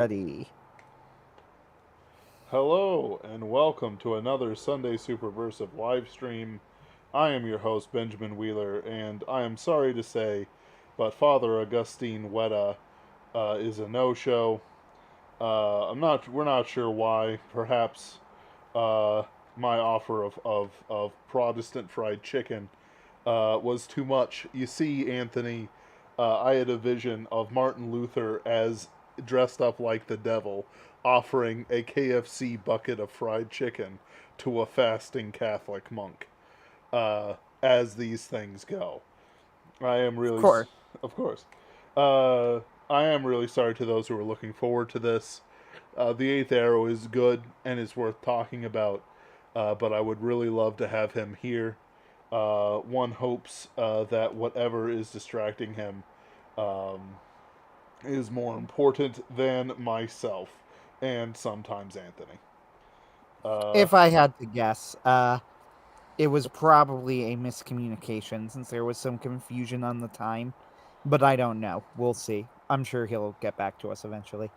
Ready. Hello, and welcome to another Sunday Superversive live stream. I am your host, Benjamin Wheeler, and I am sorry to say, but Father Augustine Wetta is a no-show. We're not sure why. Perhaps uh, my offer of Protestant fried chicken was too much. You see, Anthony, I had a vision of Martin Luther as dressed up like the devil, offering a KFC bucket of fried chicken to a fasting Catholic monk. As these things go, I am Of really, course. of course, uh, I am really sorry to those who are looking forward to this. The Eighth Arrow is good and is worth talking about, but I would really love to have him here. One hopes that whatever is distracting him um, is more important than myself and sometimes Anthony. Uh, If I had to guess, it was probably a miscommunication since there was some confusion on the time. But I don't know. We'll see. I'm sure he'll get back to us eventually.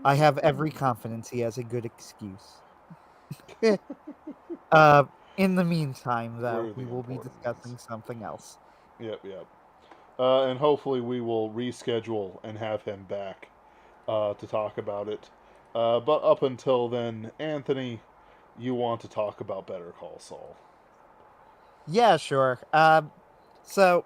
I have every confidence he has a good excuse. uh, in the meantime, though, we're we the will be important ones. discussing something else. Yep, yep. And hopefully we will reschedule and have him back to talk about it. But up until then, Anthony, you want to talk about Better Call Saul. Yeah, sure. So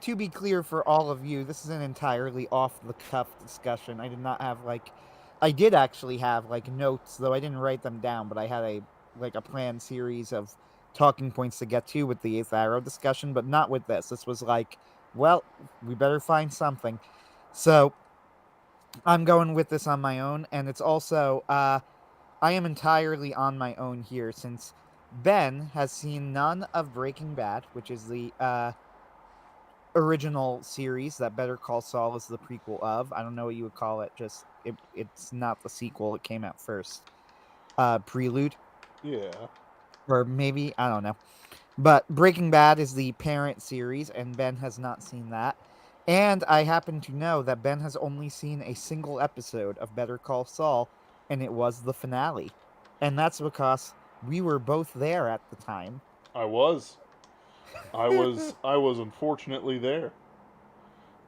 to be clear for all of you, this is an entirely off the cuff discussion. I did actually have like notes, though I didn't write them down, but I had a planned series of talking points to get to with the Eighth Arrow discussion, but not with this. This was like, well, we better find something. So I'm going with this on my own, and it's also I am entirely on my own here since Ben has seen none of Breaking Bad, which is the original series that Better Call Saul is the prequel of. I don't know what you would call it. It's not the sequel. It came out first. Prelude, Yeah. or maybe I don't know. But Breaking Bad is the parent series, and Ben has not seen that. And I happen to know that Ben has only seen a single episode of Better Call Saul, and it was the finale. And that's because we were both there at the time. I was. I was unfortunately there.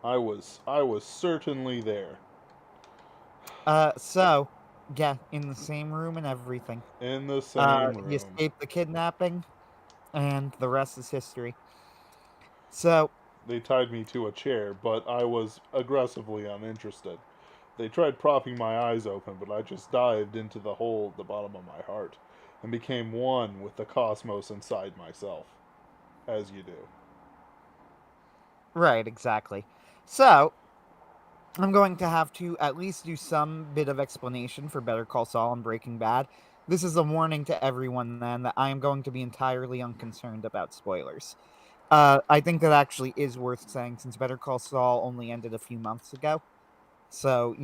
I was certainly there. So yeah, in the same room and everything. In the same He room. escaped the kidnapping, and the rest is history. So, They tied me to a chair, but I was aggressively uninterested. They tried propping my eyes open, but I just dived into the hole at the bottom of my heart and became one with the cosmos inside myself, as you do. right, exactly. So, I'm going to have to at least do some bit of explanation for Better Call Saul and Breaking Bad. This is a warning to everyone then that I am going to be entirely unconcerned about spoilers. I think that actually is worth saying since Better Call Saul only ended a few months ago. So,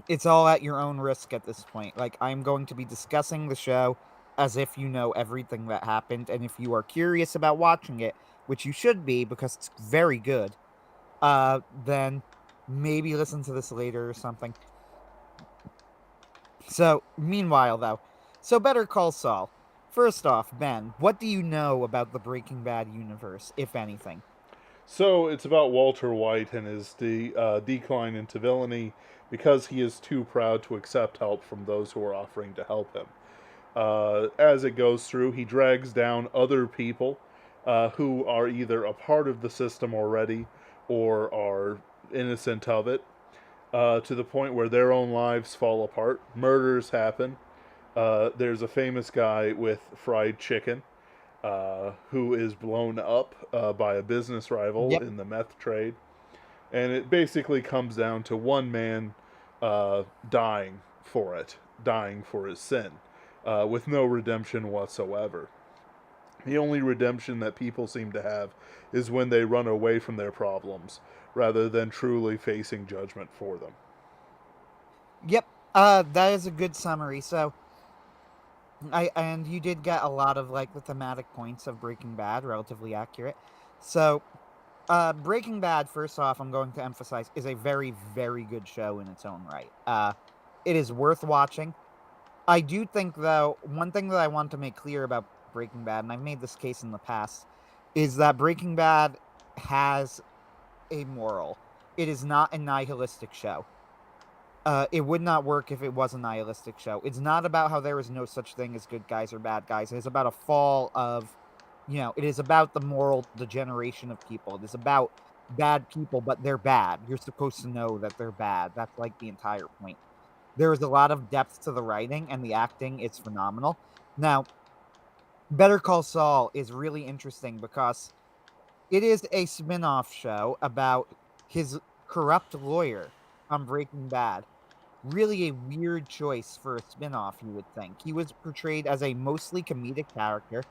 it's all at your own risk at this point. Like, I'm going to be discussing the show as if you know everything that happened, and if you are curious about watching it, which you should be because it's very good, then maybe listen to this later or something. So, meanwhile, though, so Better Call Saul. First off, Ben, what do you know about the Breaking Bad universe, if anything? So it's about Walter White and his decline into villainy because he is too proud to accept help from those who are offering to help him. As it goes through, he drags down other people who are either a part of the system already or are innocent of it, to the point where their own lives fall apart. Murders happen. There's a famous guy with fried chicken who is blown up by a business rival Yep. in the meth trade. And it basically comes down to one man dying for it, dying for his sin, with no redemption whatsoever. The only redemption that people seem to have is when they run away from their problems rather than truly facing judgment for them. Yep. That is a good summary. So, and you did get a lot of like the thematic points of Breaking Bad relatively accurate. So, Breaking Bad, first off, I'm going to emphasize, is a very, very good show in its own right. It is worth watching. I do think, though, one thing that I want to make clear about Breaking Bad, and I've made this case in the past, is that Breaking Bad has a moral. It is not a nihilistic show. It would not work if it was a nihilistic show. It's not about how there is no such thing as good guys or bad guys. It is about a fall of, it is about the moral degeneration of people. It is about bad people, but they're bad. You're supposed to know that they're bad. That's like the entire point. There is a lot of depth to the writing, and the acting is phenomenal. Now, Better Call Saul is really interesting because it is a spin-off show about his corrupt lawyer on Breaking Bad. Really a weird choice for a spin-off, you would think. He was portrayed as a mostly comedic character,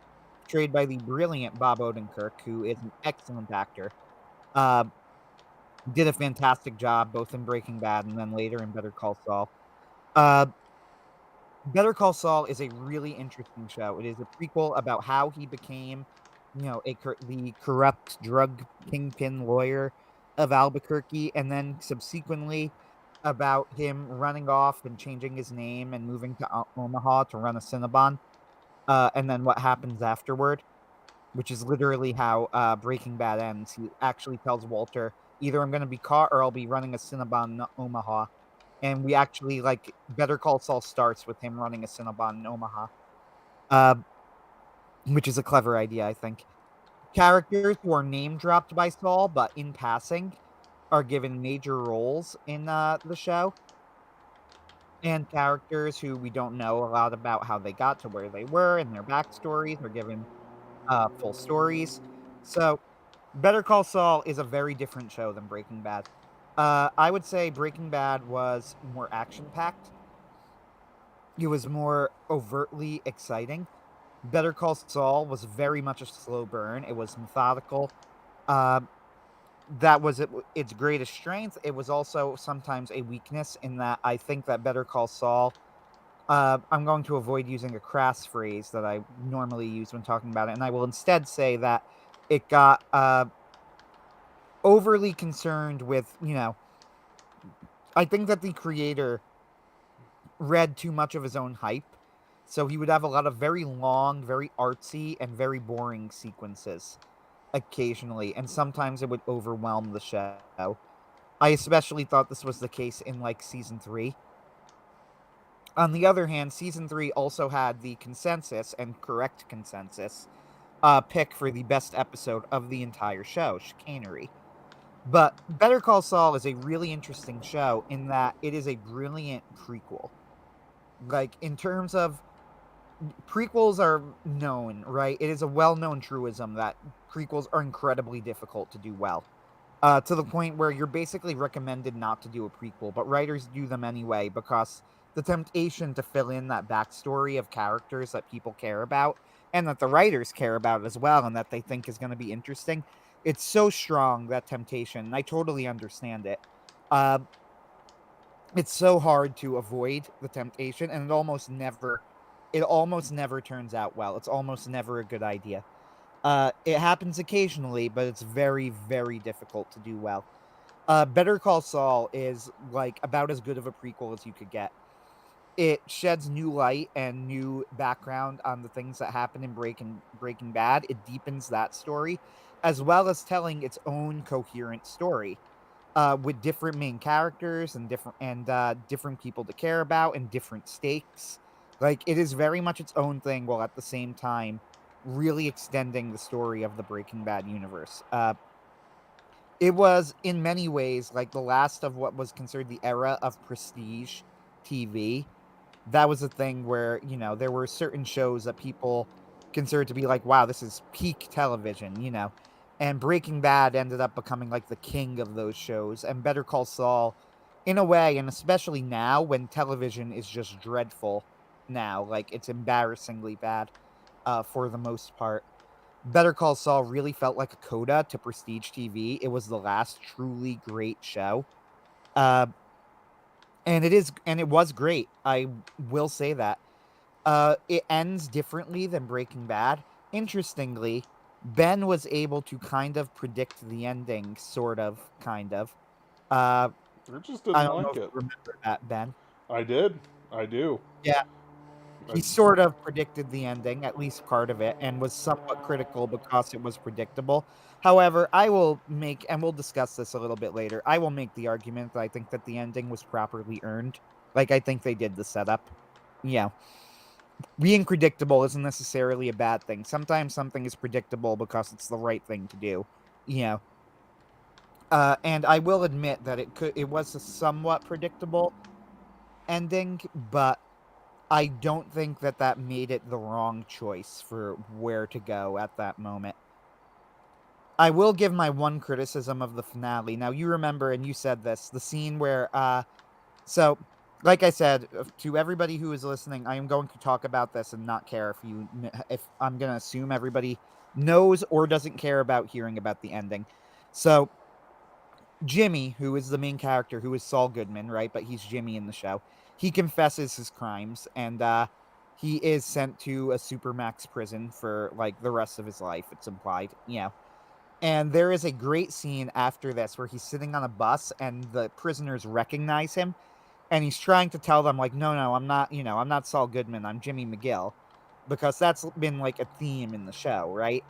portrayed by the brilliant Bob Odenkirk, who is an excellent actor. Uh, did a fantastic job both in Breaking Bad and then later in Better Call Saul. Uh, Better Call Saul is a really interesting show. It is a prequel about how he became, the corrupt drug kingpin lawyer of Albuquerque, and then subsequently about him running off and changing his name and moving to Omaha to run a Cinnabon, and then what happens afterward, which is literally how Breaking Bad ends. He actually tells Walter, either I'm going to be caught or I'll be running a Cinnabon in Omaha. And we actually, like, Better Call Saul starts with him running a Cinnabon in Omaha, uh, which is a clever idea, I think. Characters who are name dropped by Saul, but in passing, are given major roles in the show. And characters who we don't know a lot about how they got to where they were and their backstories are given full stories. So, Better Call Saul is a very different show than Breaking Bad. I would say Breaking Bad was more action packed. It was more overtly exciting. Better Call Saul was very much a slow burn. It was methodical. Uh, that was its greatest strength. It was also sometimes a weakness in that I think that Better Call Saul. I'm going to avoid using a crass phrase that I normally use when talking about it, and I will instead say that it got overly concerned with, I think that the creator read too much of his own hype. So he would have a lot of very long, very artsy, and very boring sequences occasionally, and sometimes it would overwhelm the show. I especially thought this was the case in like season 3. On the other hand, season 3 also had the consensus and correct consensus pick for the best episode of the entire show, Chicanery. But Better Call Saul is a really interesting show in that it is a brilliant prequel. Like, in terms of prequels are known, right? It is a well-known truism that prequels are incredibly difficult to do well. To the point where you're basically recommended not to do a prequel, but writers do them anyway because the temptation to fill in that backstory of characters that people care about and that the writers care about as well and that they think is going to be interesting, it's so strong, that temptation, and I totally understand it. Uh, it's so hard to avoid the temptation, and it almost never turns out well. It's almost never a good idea. It happens occasionally, but it's very, very difficult to do well. Better Call Saul is like about as good of a prequel as you could get. It sheds new light and new background on the things that happen in Breaking Bad. It deepens that story, as well as telling its own coherent story, with different main characters and different people to care about and different stakes. Like, it is very much its own thing, while at the same time really extending the story of the Breaking Bad universe. It was in many ways like the last of what was considered the era of prestige TV. That was a thing where, there were certain shows that people considered to be like, wow, this is peak television. And Breaking Bad ended up becoming like the king of those shows, and Better Call Saul, in a way, and especially now when television is just dreadful now, like it's embarrassingly bad for the most part. Better Call Saul really felt like a coda to prestige TV. It was the last truly great show. Uh, and it was great. I will say that. It ends differently than Breaking Bad. Interestingly, Ben was able to kind of predict the ending, sort of, kind of. Uh, I just I didn't don't know like if it. you remember that, Ben. I did. I do. Yeah, I, he sort of predicted the ending, at least part of it, and was somewhat critical because it was predictable. However, I will make, and we'll discuss this a little bit later, I will make the argument that I think that the ending was properly earned. Like, I think they did the setup. Yeah. Being predictable isn't necessarily a bad thing. Sometimes something is predictable because it's the right thing to do. You know. And I will admit that it was a somewhat predictable ending, but I don't think that that made it the wrong choice for where to go at that moment. I will give my one criticism of the finale. Now, you remember, and you said this, the scene where, so, like I said, to everybody who is listening, I am going to talk about this and not care if I'm going to assume everybody knows or doesn't care about hearing about the ending. So, Jimmy, who is the main character, who is Saul Goodman, right? But he's Jimmy in the show. He confesses his crimes, and he is sent to a supermax prison for like the rest of his life. It's implied, And there is a great scene after this where he's sitting on a bus, and the prisoners recognize him, and he's trying to tell them like, no, no, I'm not. I'm not Saul Goodman. I'm Jimmy McGill, because that's been like a theme in the show, right?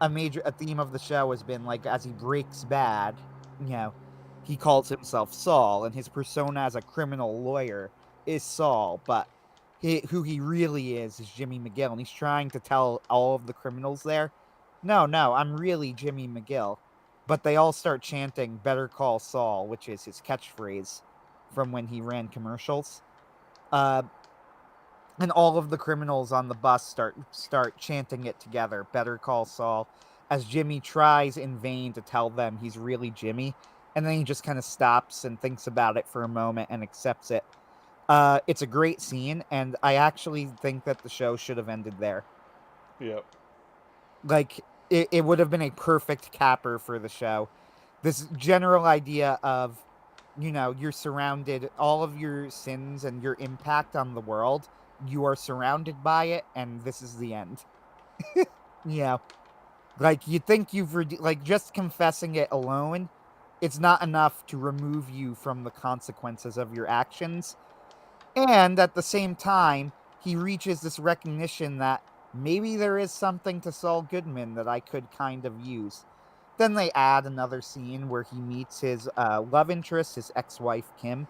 A theme of the show has been like as he breaks bad, you know, he calls himself Saul, and his persona as a criminal lawyer is Saul, but who he really is Jimmy McGill, and he's trying to tell all of the criminals there, no, no, I'm really Jimmy McGill. But they all start chanting "Better Call Saul," which is his catchphrase from when he ran commercials. Uh, and all of the criminals on the bus start chanting it together, "Better Call Saul," as Jimmy tries in vain to tell them he's really Jimmy, and then he just kind of stops and thinks about it for a moment and accepts it. It's a great scene, and I actually think that the show should have ended there. yep. Like, it would have been a perfect capper for the show. This general idea of, you're surrounded, all of your sins and your impact on the world, you are surrounded by it, and this is the end. Yeah. Like, you think like, just confessing it alone, it's not enough to remove you from the consequences of your actions. And at the same time, he reaches this recognition that maybe there is something to Saul Goodman that I could kind of use. Then they add another scene where he meets his love interest, his ex wife, Kim,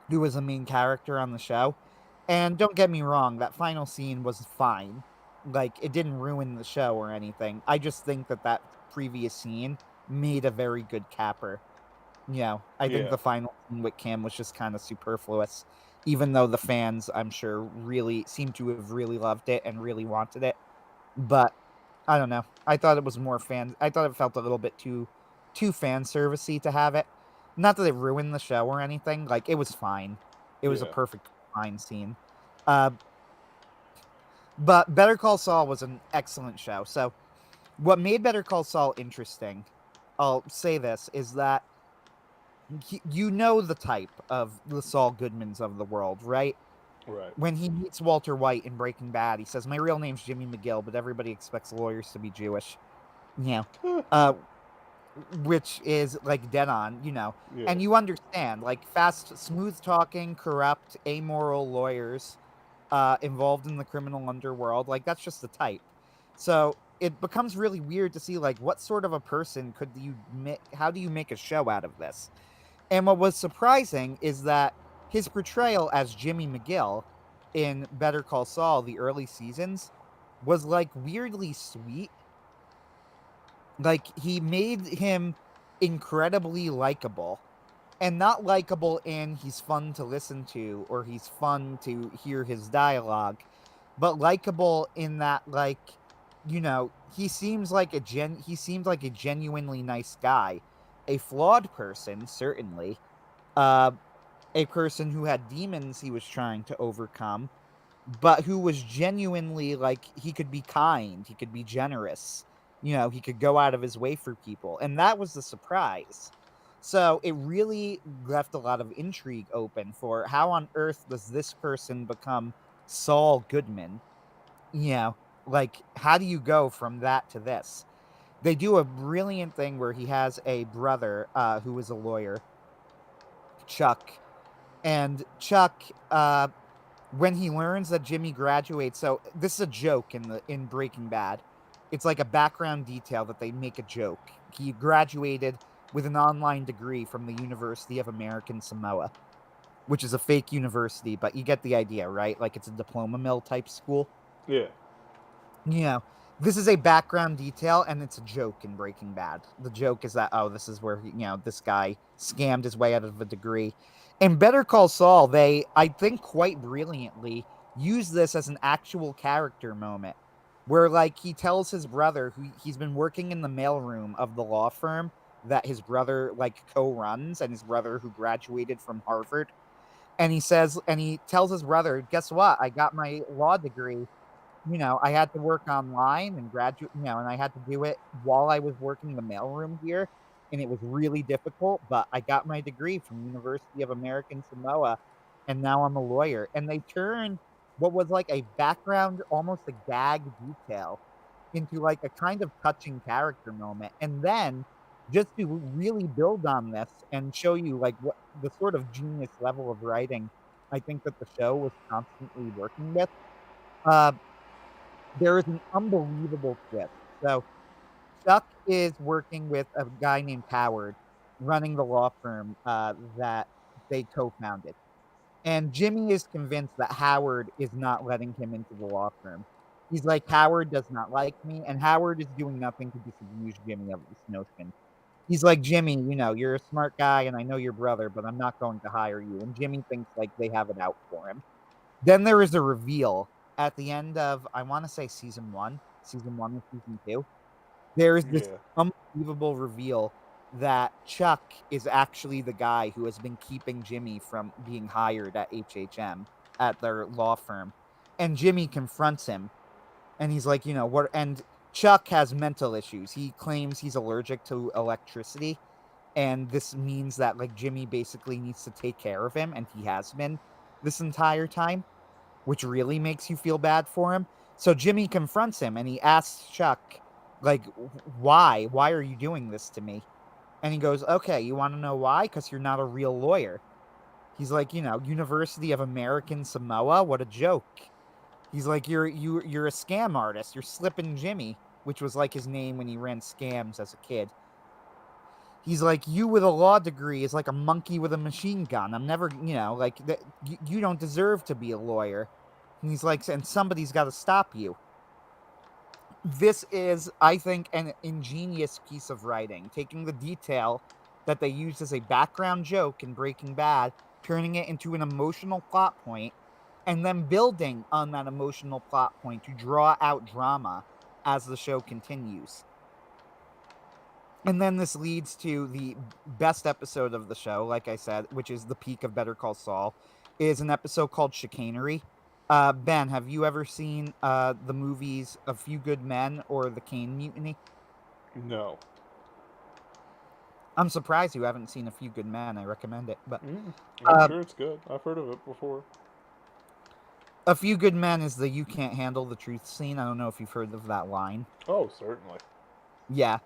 who was a main character on the show. And don't get me wrong, that final scene was fine. Like, it didn't ruin the show or anything. I just think that that previous scene made a very good capper. I think Yeah. the final scene with Kim was just kind of superfluous, even though the fans, I'm sure, really seem to have really loved it and really wanted it. But I don't know. I thought it was more fan. I thought it felt a little bit too fan servicey to have it. Not that it ruined the show or anything. Like, it was fine. It was a Yeah. perfect fine scene. Uh, but Better Call Saul was an excellent show. So what made Better Call Saul interesting, I'll say this, is that you know the type of the Saul Goodmans of the world, right? Right. When he meets Walter White in Breaking Bad, he says, "My real name's Jimmy McGill, but everybody expects lawyers to be Jewish." Yeah. Uh, which is like dead on, Yeah. and you understand, like fast, smooth talking, corrupt, amoral lawyers involved in the criminal underworld, like that's just the type. So it becomes really weird to see like what sort of a person could you make? How do you make a show out of this? And what was surprising is that his portrayal as Jimmy McGill in Better Call Saul, the early seasons, was like weirdly sweet. Like, he made him incredibly likable. And not likable in he's fun to listen to or he's fun to hear his dialogue, but likable in that, like, he seemed like a genuinely nice guy. A flawed person, certainly. Uh a person who had demons he was trying to overcome, but who was genuinely like he could be kind, he could be generous, he could go out of his way for people. And that was the surprise. So it really left a lot of intrigue open for how on earth does this person become Saul Goodman? You know. Like, how do you go from that to this? They do a brilliant thing where he has a brother, who is a lawyer, Chuck, and Chuck, when he learns that Jimmy graduates, so this is a joke in Breaking Bad. It's like a background detail that they make a joke. He graduated with an online degree from the University of American Samoa, which is a fake university, but you get the idea, right? Like it's a diploma mill type school. Yeah. You know, this is a background detail and it's a joke in Breaking Bad. The joke is that, oh, this is where, this guy scammed his way out of a degree. In Better Call Saul, they, I think, quite brilliantly use this as an actual character moment where, like, he tells his brother, who he's been working in the mailroom of the law firm that his brother, like, co runs, and his brother who graduated from Harvard. And he tells his brother, guess what? I got my law degree. I had to work online and and I had to do it while I was working the mailroom here, and it was really difficult, but I got my degree from University of American Samoa, and now I'm a lawyer. And they turn what was like a background, almost a gag detail into like a kind of touching character moment. And then just to really build on this and show you like what the sort of genius level of writing I think that the show was constantly working with. Uh, there is an unbelievable twist. So Chuck is working with a guy named Howard, running the law firm that they co-founded, and Jimmy is convinced that Howard is not letting him into the law firm. He's like, Howard does not like me, and Howard is doing nothing to disabuse Jimmy of this notion. He's like, Jimmy, you're a smart guy, and I know your brother, but I'm not going to hire you. And Jimmy thinks like they have it out for him. Then there is a reveal at the end of, I want to say season one or season two. There is this Yeah. unbelievable reveal that Chuck is actually the guy who has been keeping Jimmy from being hired at HHM, at their law firm. And Jimmy confronts him and he's like, what? And Chuck has mental issues. He claims he's allergic to electricity. And this means that like Jimmy basically needs to take care of him, and he has been this entire time, which really makes you feel bad for him. So Jimmy confronts him and he asks Chuck, like, why? Why are you doing this to me? And he goes, okay, you want to know why? Because you're not a real lawyer. He's like, University of American Samoa? What a joke. He's like, you're a scam artist. You're Slippin' Jimmy, which was like his name when he ran scams as a kid. He's like, you with a law degree is like a monkey with a machine gun. I'm never, like, you don't deserve to be a lawyer. And he's like, and somebody's got to stop you. This is, I think, an ingenious piece of writing, taking the detail that they used as a background joke in Breaking Bad, turning it into an emotional plot point, and then building on that emotional plot point to draw out drama as the show continues. And then this leads to the best episode of the show, like I said, which is the peak of Better Call Saul, is an episode called Chicanery. Ben, have you ever seen the movies A Few Good Men or The Kane Mutiny? No. I'm surprised you haven't seen A Few Good Men. I recommend it. But I'm uh, sure it's good. I've heard of it before. A Few Good Men is the "You Can't Handle the Truth" scene. I don't know if you've heard of that line. Oh, certainly. Yeah.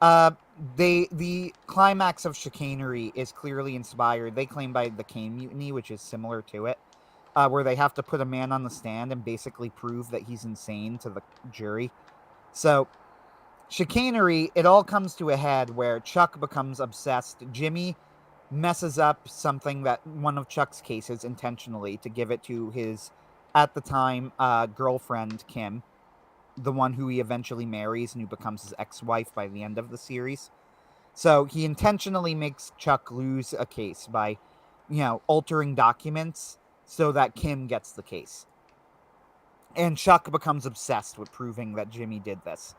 The climax of Chicanery is clearly inspired, they claim, by the Kane Mutiny, which is similar to it, where they have to put a man on the stand and basically prove that he's insane to the jury. So, Chicanery, it all comes to a head where Chuck becomes obsessed. Jimmy messes up something that one of Chuck's cases intentionally to give it to his, at the time, girlfriend, Kim, the one who he eventually marries and who becomes his ex-wife by the end of the series. So he intentionally makes Chuck lose a case by, altering documents so that Kim gets the case. And Chuck becomes obsessed with proving that Jimmy did this.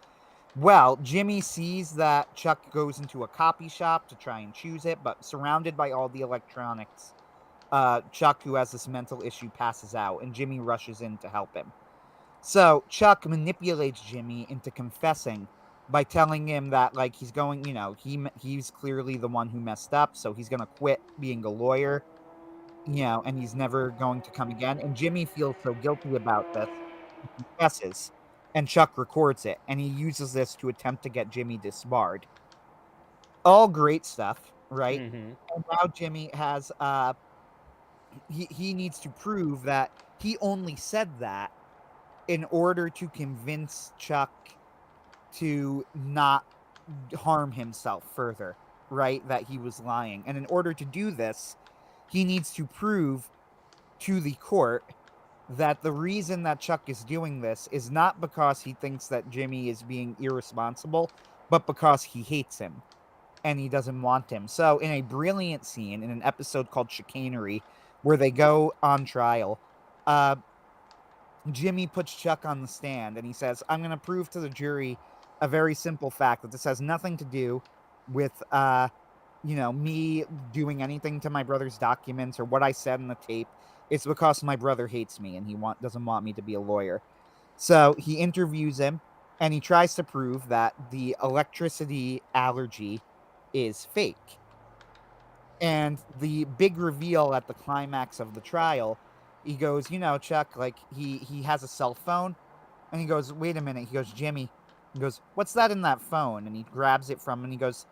Well, Jimmy sees that Chuck goes into a copy shop to try and choose it, but surrounded by all the electronics, Chuck, who has this mental issue, passes out, and Jimmy rushes in to help him. So Chuck manipulates Jimmy into confessing by telling him that, like, he's going, he's clearly the one who messed up, so he's going to quit being a lawyer, and he's never going to come again. And Jimmy feels so guilty about this, he confesses. and Chuck records it, and he uses this to attempt to get Jimmy disbarred. All great stuff, right? Mm-hmm. And now Jimmy has he needs to prove that he only said that in order to convince Chuck to not harm himself further, right? That he was lying. And in order to do this, he needs to prove to the court that the reason that Chuck is doing this is not because he thinks that Jimmy is being irresponsible, but because he hates him and he doesn't want him. So, in a brilliant scene in an episode called Chicanery, where they go on trial, uh, Jimmy puts Chuck on the stand and he says, I'm going to prove to the jury a very simple fact that this has nothing to do with, me doing anything to my brother's documents or what I said in the tape. It's because my brother hates me and he doesn't want me to be a lawyer. So he interviews him and he tries to prove that the electricity allergy is fake. And the big reveal at the climax of the trial, he goes, Chuck, like he has a cell phone, and he goes, wait a minute. He goes, Jimmy. He goes, what's that in that phone? And he grabs it from him, and he goes,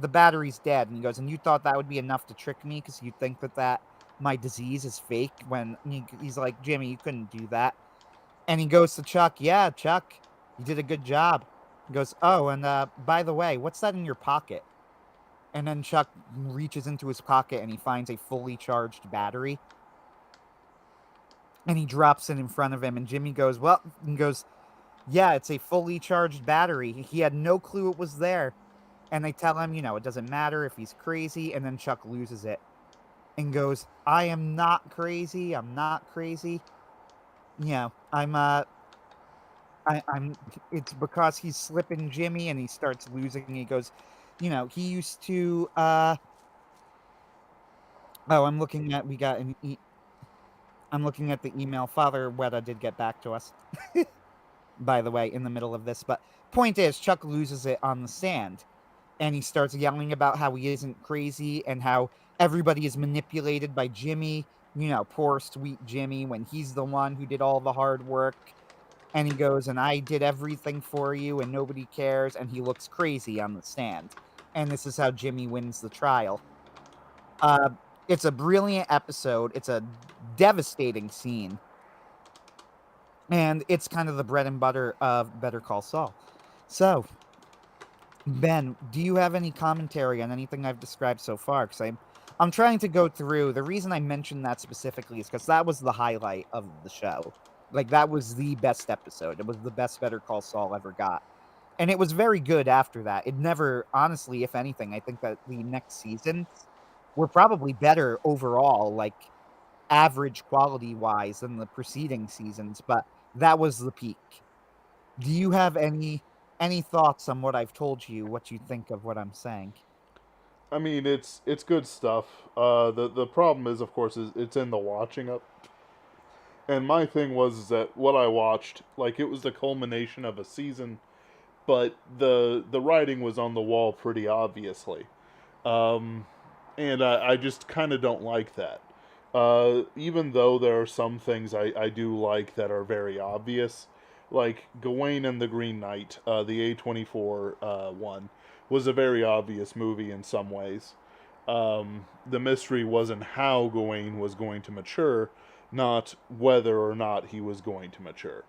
the battery's dead. And he goes, and you thought that would be enough to trick me because you think that my disease is fake? When he's like, Jimmy, you couldn't do that. And he goes to Chuck, yeah, Chuck, you did a good job. He goes, oh, and by the way, what's that in your pocket? And then Chuck reaches into his pocket and he finds a fully charged battery. And he drops it in front of him. And Jimmy goes, yeah, it's a fully charged battery. He had no clue it was there. And they tell him, it doesn't matter if he's crazy. And then Chuck loses it and goes, I am not crazy. I'm not crazy. I'm it's because he's slipping Jimmy and he starts losing. He goes, he used to, I'm looking at, I'm looking at the email. Father Wetta did get back to us, by the way, in the middle of this. But point is, Chuck loses it on the stand. And he starts yelling about how he isn't crazy and how everybody is manipulated by Jimmy. Poor sweet Jimmy, when he's the one who did all the hard work. And he goes, and I did everything for you and nobody cares. And he looks crazy on the stand. And this is how Jimmy wins the trial. It's a brilliant episode. It's a devastating scene. And it's kind of the bread and butter of Better Call Saul. So, Ben, do you have any commentary on anything I've described so far? Because I'm trying to go through. The reason I mentioned that specifically is because that was the highlight of the show. Like, that was the best episode. It was the best Better Call Saul ever got. And it was very good after that. It never, honestly, if anything, I think that the next seasons were probably better overall, like average quality wise than the preceding seasons, but that was the peak. Do you have any thoughts on what I've told you, what you think of what I'm saying? I mean, it's good stuff. The problem is, of course, is it's in the watching up. And my thing was is that what I watched, like it was the culmination of a season, but the writing was on the wall pretty obviously. Um, and I just kind of don't like that. Even though there are some things I do like that are very obvious, like Gawain and the Green Knight, the A24 one, was a very obvious movie in some ways. The mystery wasn't how Gawain was going to mature, not whether or not he was going to mature.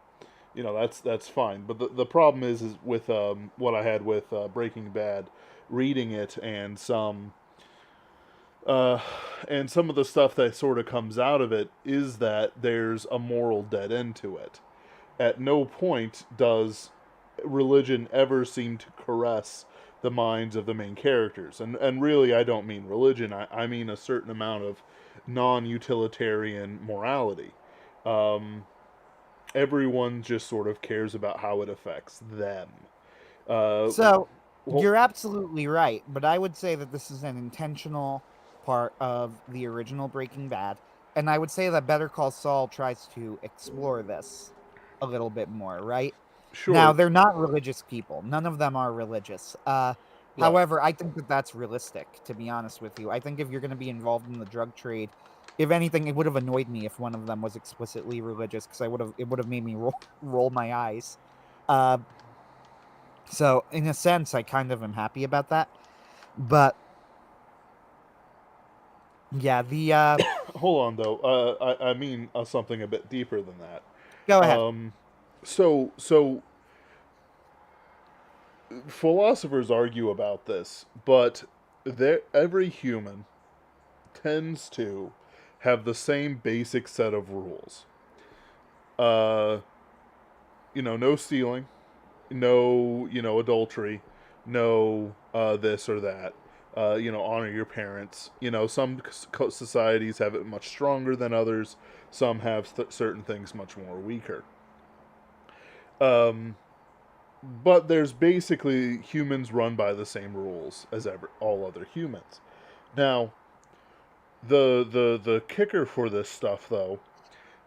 That's fine. But the problem is with what I had with Breaking Bad, reading it uh, and some of the stuff that sort of comes out of it is that there's a moral dead end to it. At no point does religion ever seem to caress the minds of the main characters. And really, I don't mean religion, I mean a certain amount of non utilitarian morality. Um, Everyone just sort of cares about how it affects them. Uh, So, well, you're absolutely right, but I would say that this is an intentional part of the original Breaking Bad, and I would say that Better Call Saul tries to explore this a little bit more, right? Now, sure, they're not religious people. None of them are religious. right. However, I think that that's realistic, to be honest with you. I think if you're going to be involved in the drug trade, if anything, it would have annoyed me if one of them was explicitly religious, because it would have made me roll my eyes. Uh, so in a sense, I kind of am happy about that. But yeah, Hold on though. I mean something a bit deeper than that. go ahead. So philosophers argue about this, but every human tends to have the same basic set of rules. Uh, no stealing, no, adultery, no this or that. Honor your parents. Some societies have it much stronger than others. Some have certain things much more weaker. Um, but there's basically humans run by the same rules as all other humans. Now, the kicker for this stuff though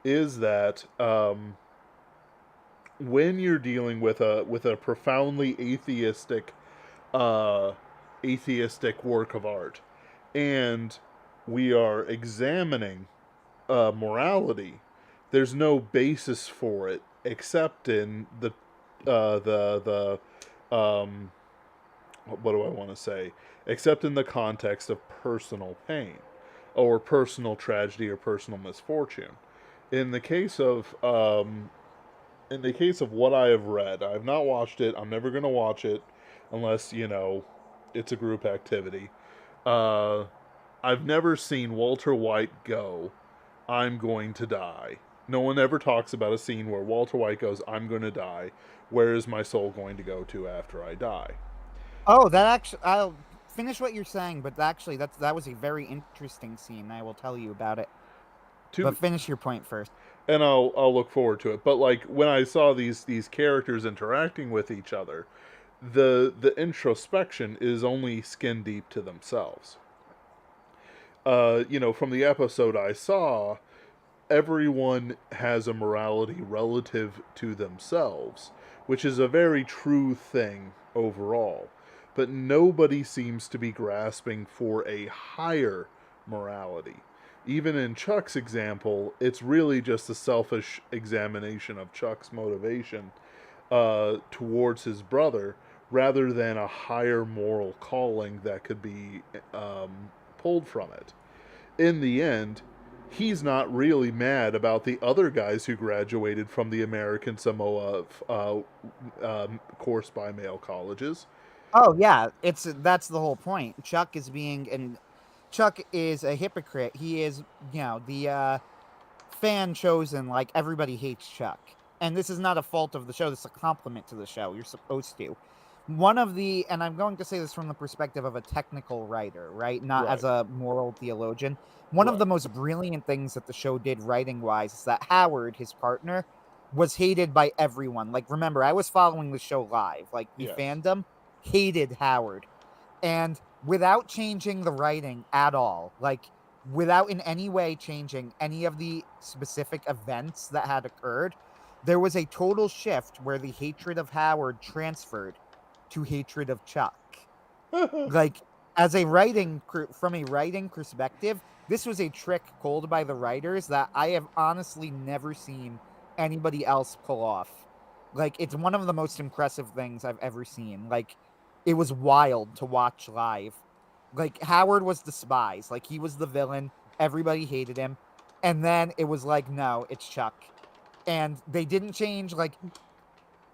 is that when you're dealing with a profoundly uh, atheistic work of art, and we are examining morality, there's no basis for it except in the what do I want to say? Except in the context of personal pain, or personal tragedy, or personal misfortune. In the case of what I have read, I have not watched it. I'm never gonna watch it unless it's a group activity. Uh, I've never seen Walter White go, "I'm going to die." No one ever talks about a scene where Walter White goes, "I'm going to die. Where is my soul going to go to after I die?" Oh, that actually, I'll finish what you're saying, but actually, that was a very interesting scene. I will tell you about it. To But finish your point first. and I'll look forward to it. But like when I saw these characters interacting with each other, the introspection is only skin deep to themselves. From the episode I saw, everyone has a morality relative to themselves, which is a very true thing overall. But nobody seems to be grasping for a higher morality. Even in Chuck's example, it's really just a selfish examination of Chuck's motivation towards his brother rather than a higher moral calling that could be pulled from it. In the end, he's not really mad about the other guys who graduated from the American Samoa course by male colleges. Oh yeah, that's the whole point. Chuck is a hypocrite. He is, the fan chosen, like everybody hates Chuck. And this is not a fault of the show, this is a compliment to the show. You're supposed to. And I'm going to say this from the perspective of a technical writer, right? Not Right, as a moral theologian. One of right, the most brilliant things that the show did writing wise is that Howard, his partner, was hated by everyone. Like, remember, I was following the show live. Like, the yes. fandom hated Howard. And without changing the writing at all, like without in any way changing any of the specific events that had occurred, there was a total shift where the hatred of Howard transferred to hatred of Chuck. Like, from a writing perspective, this was a trick pulled by the writers that I have honestly never seen anybody else pull off. Like, it's one of the most impressive things I've ever seen. Like, it was wild to watch live. Like, Howard was despised. Like, he was the villain. Everybody hated him. And then it was like, no, it's Chuck. And they didn't change, like,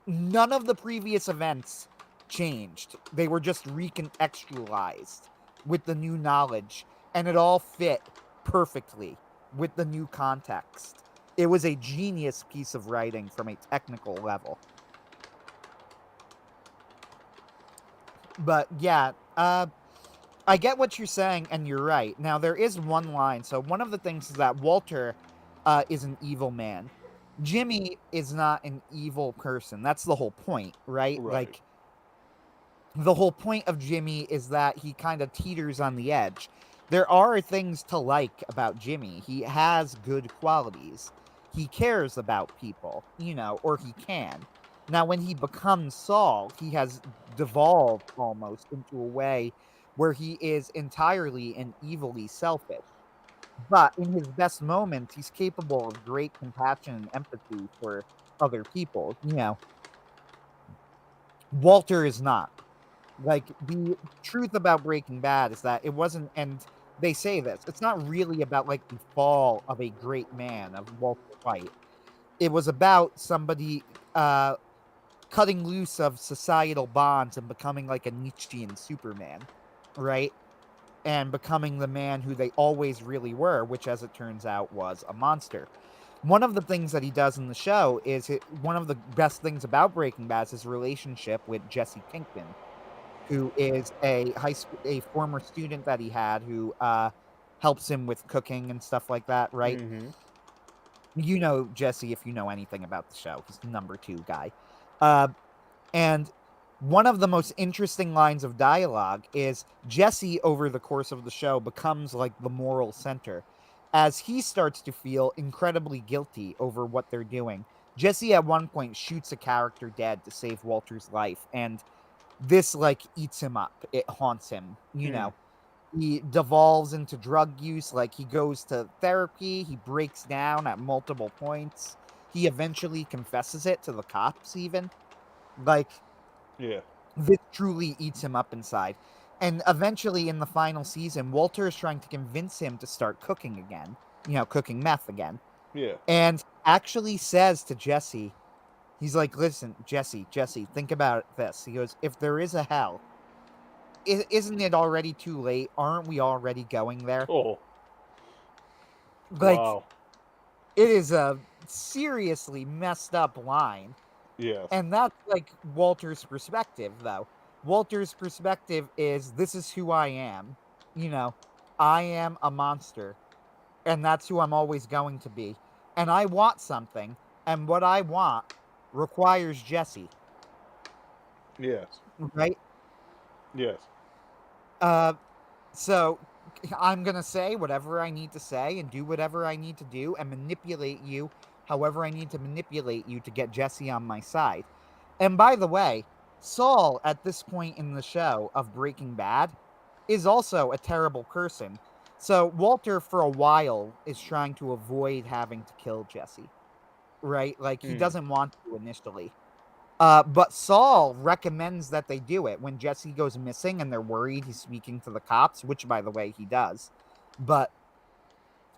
none of the previous events changed. They were just recontextualized with the new knowledge, and it all fit perfectly with the new context. It was a genius piece of writing from a technical level. But yeah, I get what you're saying, and you're right. Now, there is one line. So, one of the things is that Walter is an evil man. Jimmy is not an evil person. That's the whole point, right? Right. Like, the whole point of Jimmy is that he kind of teeters on the edge. There are things to like about Jimmy. He has good qualities. He cares about people, or he can. Now, when he becomes Saul, he has devolved almost into a way where he is entirely and evilly selfish. But in his best moments, he's capable of great compassion and empathy for other people. Walter is not. Like, the truth about Breaking Bad is that it wasn't, and they say this, it's not really about, like, the fall of a great man, of Walter White. It was about somebody, cutting loose of societal bonds and becoming like a Nietzschean Superman, right? And becoming the man who they always really were, which, as it turns out, was a monster. One of the things that he does in the show is one of the best things about Breaking Bad is his relationship with Jesse Pinkman, who is a former student that he had who helps him with cooking and stuff like that, right? Mm-hmm. You know Jesse if you know anything about the show. He's the number two guy. Uh, and one of the most interesting lines of dialogue is Jesse, over the course of the show, becomes like the moral center as he starts to feel incredibly guilty over what they're doing. Jesse at one point shoots a character dead to save Walter's life, and this like eats him up. It haunts him, you Hmm. know. He devolves into drug use, like he goes to therapy, he breaks down at multiple points. He eventually confesses it to the cops even. Like, Yeah. this truly eats him up inside. And eventually, in the final season, Walter is trying to convince him to start cooking again, cooking meth again. Yeah. And actually says to Jesse, he's like, listen, Jesse, think about this. He goes, if there is a hell, isn't it already too late? Aren't we already going there? Oh. Like, Wow. it is a seriously messed up line. Yes. And that's like Walter's perspective, though. Walter's perspective is this is who I am. You know, I am a monster, and that's who I'm always going to be. And I want something, and what I want requires Jesse, Yes. right? Yes. Uh, so I'm gonna say whatever I need to say and do whatever I need to do and manipulate you however I need to manipulate you to get Jesse on my side. And by the way, Saul, at this point in the show of Breaking Bad, is also a terrible person. So Walter, for a while, is trying to avoid having to kill Jesse, right? Like, he Hmm. doesn't want to initially. But Saul recommends that they do it when Jesse goes missing and they're worried he's speaking to the cops, which, by the way, he does. But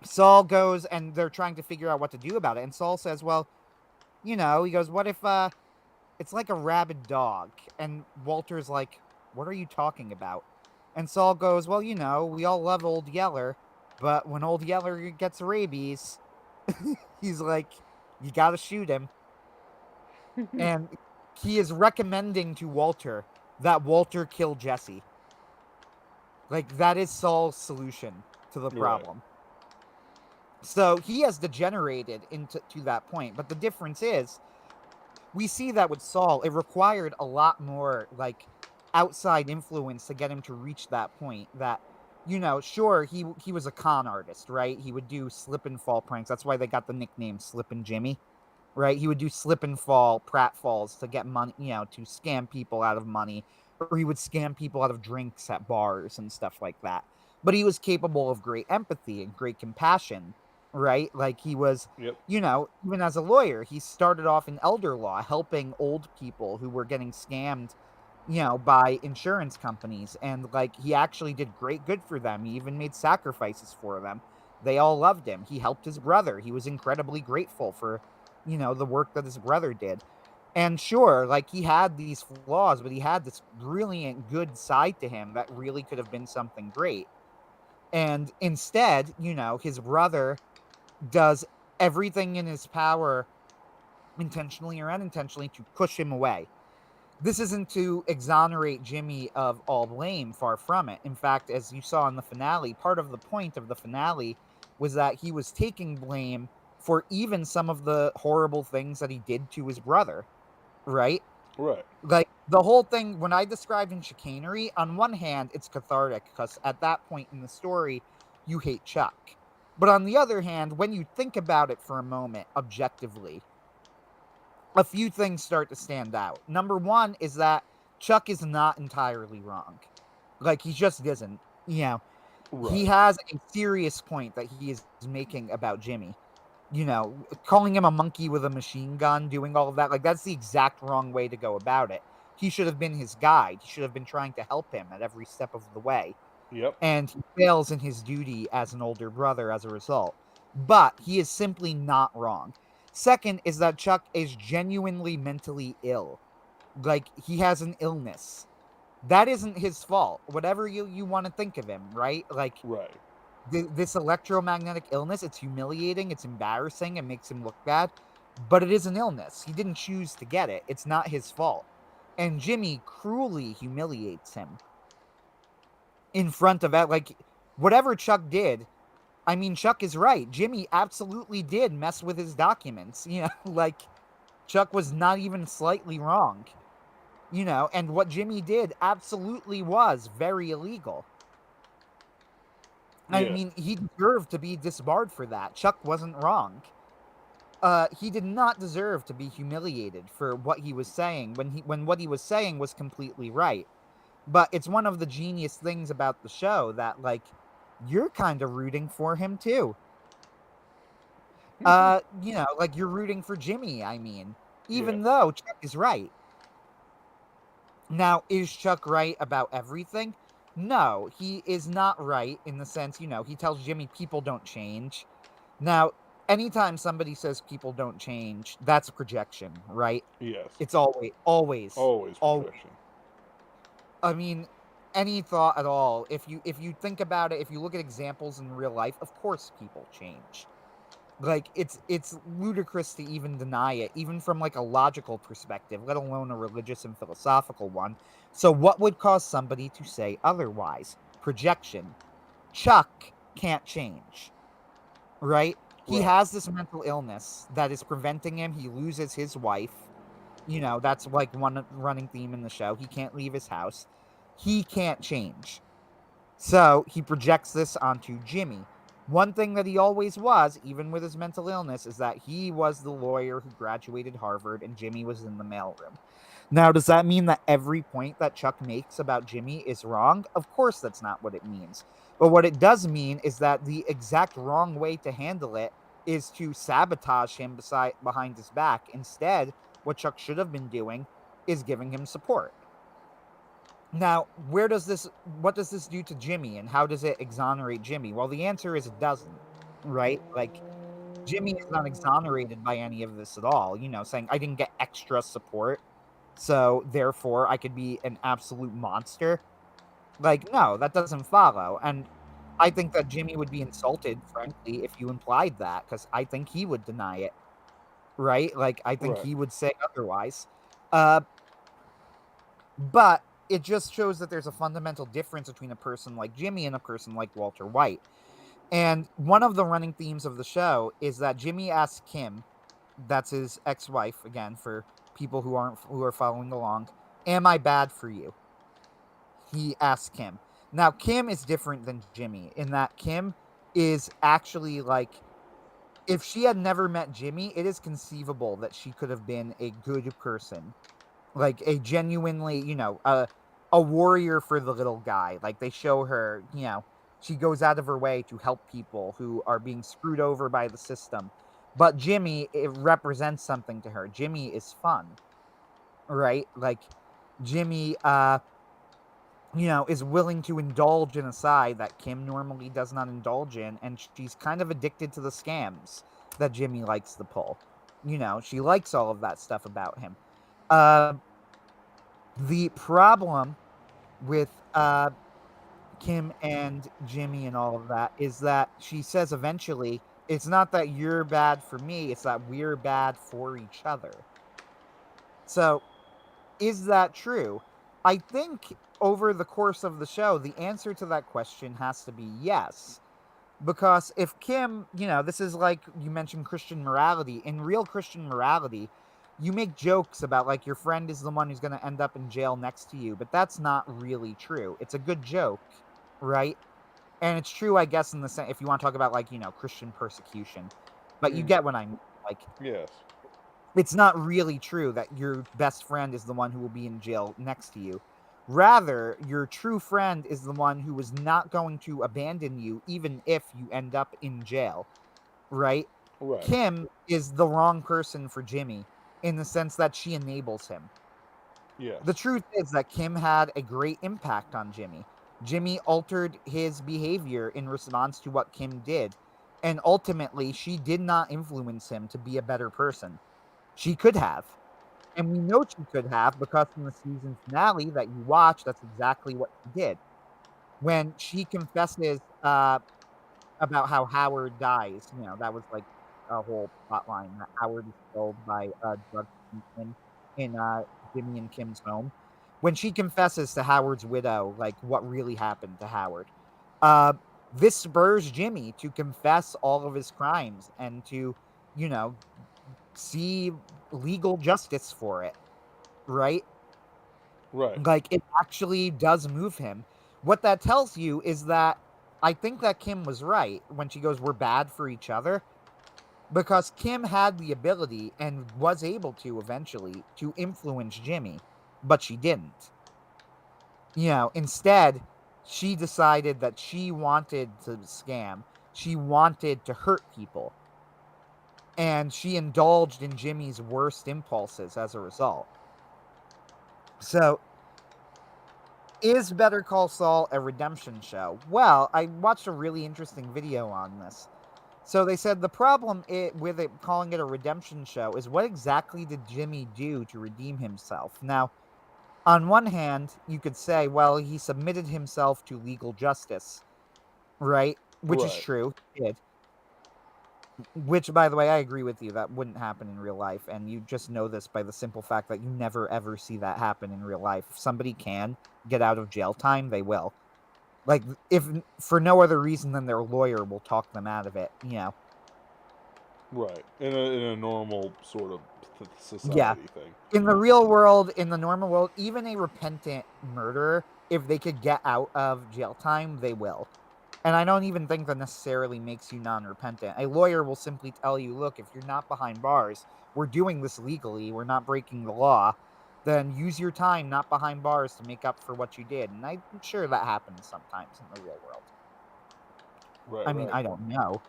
Saul goes and they're trying to figure out what to do about it. And Saul says, well, he goes, what if it's like a rabid dog? And Walter's like, what are you talking about? And Saul goes, well, we all love Old Yeller, but when Old Yeller gets rabies, he's like, you gotta shoot him. And he is recommending to Walter that Walter kill Jesse. Like, that is Saul's solution to the Right. problem. So he has degenerated into to that point. But the difference is, we see that with Saul, it required a lot more like outside influence to get him to reach that point. That, sure, he was a con artist, right? He would do slip and fall pranks. That's why they got the nickname Slip and Jimmy, right? He would do slip and fall pratfalls to get money, to scam people out of money, or he would scam people out of drinks at bars and stuff like that. But he was capable of great empathy and great compassion, right? Like, he was, Yep. even as a lawyer, he started off in elder law, helping old people who were getting scammed, by insurance companies. And like, he actually did great good for them. He even made sacrifices for them. They all loved him. He helped his brother. He was incredibly grateful for, the work that his brother did. And sure, like, he had these flaws, but he had this brilliant, good side to him that really could have been something great. And instead, his brother does everything in his power, intentionally or unintentionally, to push him away. This isn't to exonerate Jimmy of all blame, far from it. In fact, as you saw in the finale, part of the point of the finale was that he was taking blame for even some of the horrible things that he did to his brother, right? Right. Like, the whole thing, when I described in chicanery, on one hand, it's cathartic because at that point in the story, you hate Chuck. But on the other hand, when you think about it for a moment, objectively, a few things start to stand out. Number one is that Chuck is not entirely wrong. Like, he just isn't. He Right. has a serious point that he is making about Jimmy. Calling him a monkey with a machine gun, doing all of that, like, that's the exact wrong way to go about it. he should have been his guide. He should have been trying to help him at every step of the way. Yep. And he fails in his duty as an older brother as a result. But he is simply not wrong. Second is that Chuck is genuinely mentally ill. Like, he has an illness. That isn't his fault. Whatever you want to think of him, right? Like, Right. this electromagnetic illness, it's humiliating, it's embarrassing, it makes him look bad, but it is an illness. He didn't choose to get it. It's not his fault. And Jimmy cruelly humiliates him in front of it. Like, whatever Chuck did, I mean, Chuck is right. Jimmy absolutely did mess with his documents. Like, Chuck was not even slightly wrong. And what Jimmy did absolutely was very illegal. I Yeah. mean, he deserved to be disbarred for that. Chuck wasn't wrong. He did not deserve to be humiliated for what he was saying when what he was saying was completely right. But it's one of the genius things about the show that, like, you're kind of rooting for him too. Like, you're rooting for Jimmy, I mean, even Yeah. though Chuck is right. Now, is Chuck right about everything? No, he is not right in the sense, he tells Jimmy people don't change. Now, anytime somebody says people don't change, that's a projection, right? Yes. It's always. Always projection. I mean, any thought at all, if you think about it, if you look at examples in real life, of course people change. Like, it's ludicrous to even deny it, even from, like, a logical perspective, let alone a religious and philosophical one. So what would cause somebody to say otherwise? Projection. Chuck can't change, right? He Right. has this mental illness that is preventing him. He loses his wife. That's, like, one running theme in the show. He can't leave his house. He can't change. So he projects this onto Jimmy. One thing that he always was, even with his mental illness, is that he was the lawyer who graduated Harvard and Jimmy was in the mailroom. Now, does that mean that every point that Chuck makes about Jimmy is wrong? Of course, that's not what it means. But what it does mean is that the exact wrong way to handle it is to sabotage him behind his back. Instead, what Chuck should have been doing is giving him support. Now, what does this do to Jimmy, and how does it exonerate Jimmy? Well, the answer is it doesn't, right? Like, Jimmy is not exonerated by any of this at all, saying I didn't get extra support, so therefore I could be an absolute monster. Like, no, that doesn't follow. And I think that Jimmy would be insulted, frankly, if you implied that, because I think he would deny it, right? Like, I think Right. he would say otherwise. Uh, But it just shows that there's a fundamental difference between a person like Jimmy and a person like Walter White. And one of the running themes of the show is that Jimmy asks Kim, that's his ex-wife, again, for people who are following along, "Am I bad for you?" He asks Kim. Now, Kim is different than Jimmy in that Kim is actually, like, if she had never met Jimmy, it is conceivable that she could have been a good person, like a genuinely, a warrior for the little guy. Like, they show her, she goes out of her way to help people who are being screwed over by the system. But Jimmy, it represents something to her. Jimmy is fun, right? Like, Jimmy, is willing to indulge in a side that Kim normally does not indulge in, and she's kind of addicted to the scams that Jimmy likes to pull. She likes all of that stuff about him. The problem with Kim and Jimmy and all of that is that she says eventually, it's not that you're bad for me, it's that we're bad for each other. So, is that true? I think over the course of the show, the answer to that question has to be yes. Because if Kim, this is like you mentioned Christian morality. In real Christian morality, you make jokes about, like, your friend is the one who's going to end up in jail next to you, but that's not really true. It's a good joke, right? And it's true, I guess, in the sense, if you want to talk about, like, Christian persecution. But you get what I mean. Like, Yes. it's not really true that your best friend is the one who will be in jail next to you. Rather, your true friend is the one who is not going to abandon you even if you end up in jail, right? Right. Kim is the wrong person for Jimmy in the sense that she enables him. Yes. The truth is that Kim had a great impact on Jimmy. Jimmy altered his behavior in response to what Kim did, and ultimately, she did not influence him to be a better person. She could have. And we know she could have because in the season finale that you watch, that's exactly what she did. When she confesses about how Howard dies, that was like a whole plot line that Howard is killed by drug in Jimmy and Kim's home. When she confesses to Howard's widow, like what really happened to Howard, uh, this spurs Jimmy to confess all of his crimes and to, you know, see legal justice for it, right? Right. Like, it actually does move him. What that tells you is that I think that Kim was right when she goes, "We're bad for each other," because Kim had the ability and was able to eventually to influence Jimmy, but she didn't. Instead, she decided that she wanted to scam. She wanted to hurt people, and she indulged in Jimmy's worst impulses as a result. So, is Better Call Saul a redemption show? Well, I watched a really interesting video on this. So they said the problem with it calling it a redemption show is what exactly did Jimmy do to redeem himself? Now, on one hand, you could say, well, he submitted himself to legal justice, right? Which is Right. true, he did. Which, by the way, I agree with you. That wouldn't happen in real life, and you just know this by the simple fact that you never ever see that happen in real life. If somebody can get out of jail time, they will. Like, if for no other reason than their lawyer will talk them out of it. Right. In a normal sort of Yeah. society thing. In the real world, in the normal world, even a repentant murderer, if they could get out of jail time, they will. And I don't even think that necessarily makes you non-repentant. A lawyer will simply tell you, look, if you're not behind bars, we're doing this legally, we're not breaking the law, then use your time not behind bars to make up for what you did. And I'm sure that happens sometimes in the real world. Right. I mean, Right. I don't know.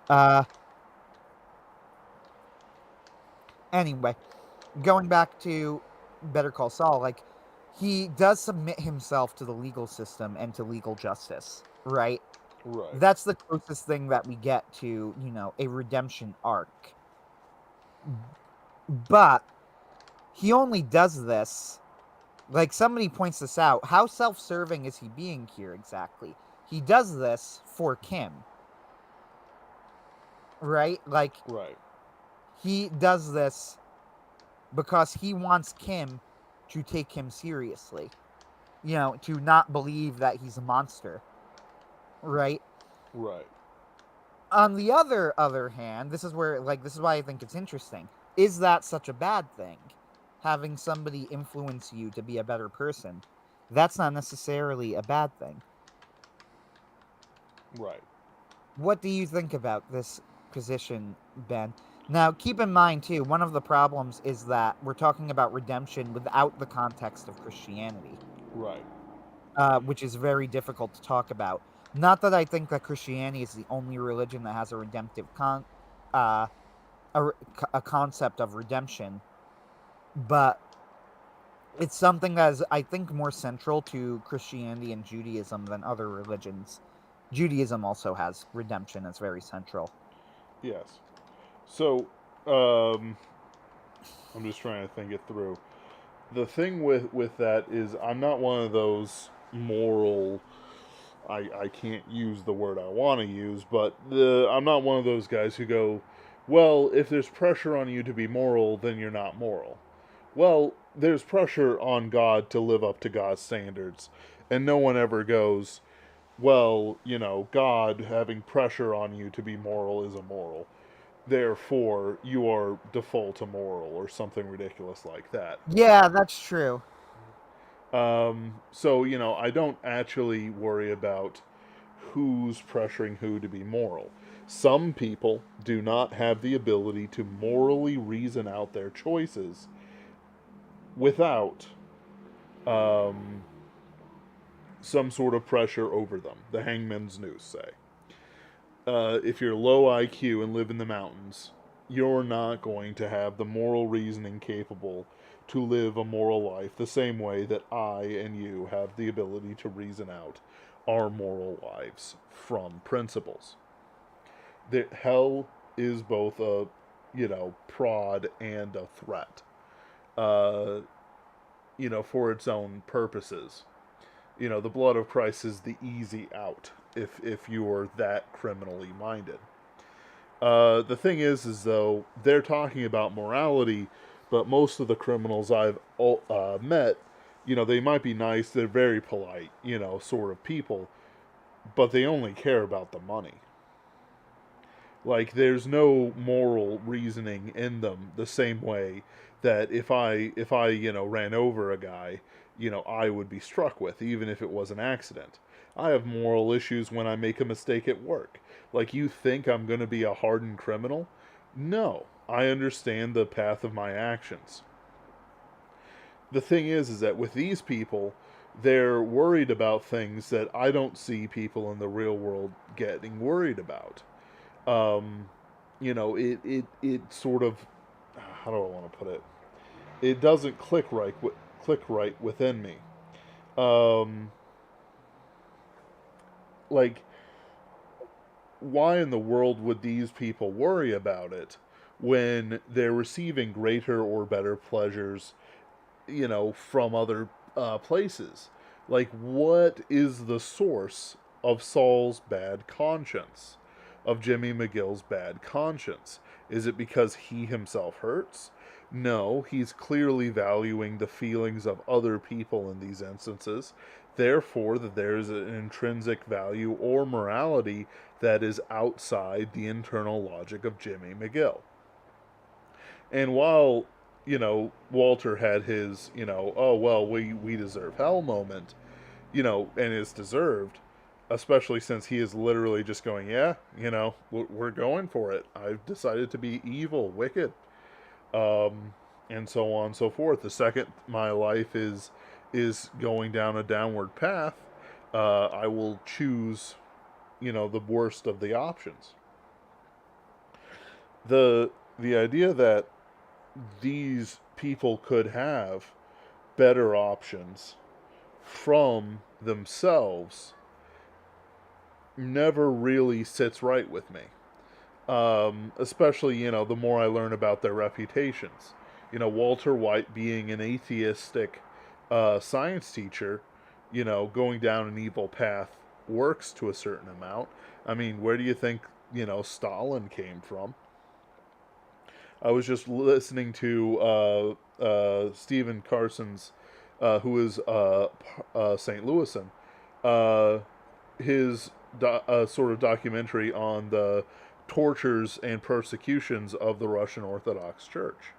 Uh, anyway, going back to Better Call Saul, like, he does submit himself to the legal system and to legal justice, right? Right. That's the closest thing that we get to, a redemption arc. But he only does this, like somebody points this out. How self-serving is he being here exactly? He does this for Kim, right? Like, Right. he does this because he wants Kim to take him seriously, to not believe that he's a monster, right? Right. On the other hand, this is why I think it's interesting. Is that such a bad thing? Having somebody influence you to be a better person, that's not necessarily a bad thing. Right. What do you think about this position, Ben? Now, keep in mind too, one of the problems is that we're talking about redemption without the context of Christianity, Right. which is very difficult to talk about. Not that I think that Christianity is the only religion that has a redemptive uh, a concept of redemption, but it's something that is, I think, more central to Christianity and Judaism than other religions. Judaism also has redemption as very central. Yes. So, um, I'm just trying to think it through. The thing with that is, I'm not one of those moral. I can't use the word I want to use, but I'm not one of those guys who go, well, if there's pressure on you to be moral, then you're not moral. Well, there's pressure on God to live up to God's standards, and no one ever goes, well, God having pressure on you to be moral is immoral. Therefore, you are default immoral or something ridiculous like that. Yeah, that's true. So, I don't actually worry about who's pressuring who to be moral. Some people do not have the ability to morally reason out their choices without um, some sort of pressure over them. The hangman's noose, say. If you're low IQ and live in the mountains, you're not going to have the moral reasoning capable to live a moral life the same way that I and you have the ability to reason out our moral lives from principles. That hell is both a, prod and a threat, uh, for its own purposes. The blood of Christ is the easy out if you're that criminally minded. The thing is though, they're talking about morality, but most of the criminals I've met, they might be nice, they're very polite, sort of people, but they only care about the money. Like, there's no moral reasoning in them the same way that if I ran over a guy, I would be struck with, even if it was an accident. I have moral issues when I make a mistake at work. Like, you think I'm going to be a hardened criminal? No, I understand the path of my actions. The thing is that with these people, they're worried about things that I don't see people in the real world getting worried about. Um, it sort of, how do I want to put it? It doesn't click right within me. Um, like, why in the world would these people worry about it when they're receiving greater or better pleasures, from other places? Like, what is the source of Saul's bad conscience? Of Jimmy McGill's bad conscience? Is it because he himself hurts? No, he's clearly valuing the feelings of other people in these instances. Therefore, that there is an intrinsic value or morality that is outside the internal logic of Jimmy McGill. And while, Walter had his, oh, well, we deserve hell moment, and it's deserved, especially since he is literally just going, yeah, we're going for it. I've decided to be evil, wicked, and so on and so forth. The second my life is going down a downward path, I will choose, the worst of the options. The idea that these people could have better options from themselves never really sits right with me. Especially, the more I learn about their reputations. Walter White being an atheistic science teacher, going down an evil path works to a certain amount. I mean, where do you think, Stalin came from? I was just listening to Stephen Carson's, who is St. Louisan, uh, his sort of documentary on the tortures and persecutions of the Russian Orthodox Church.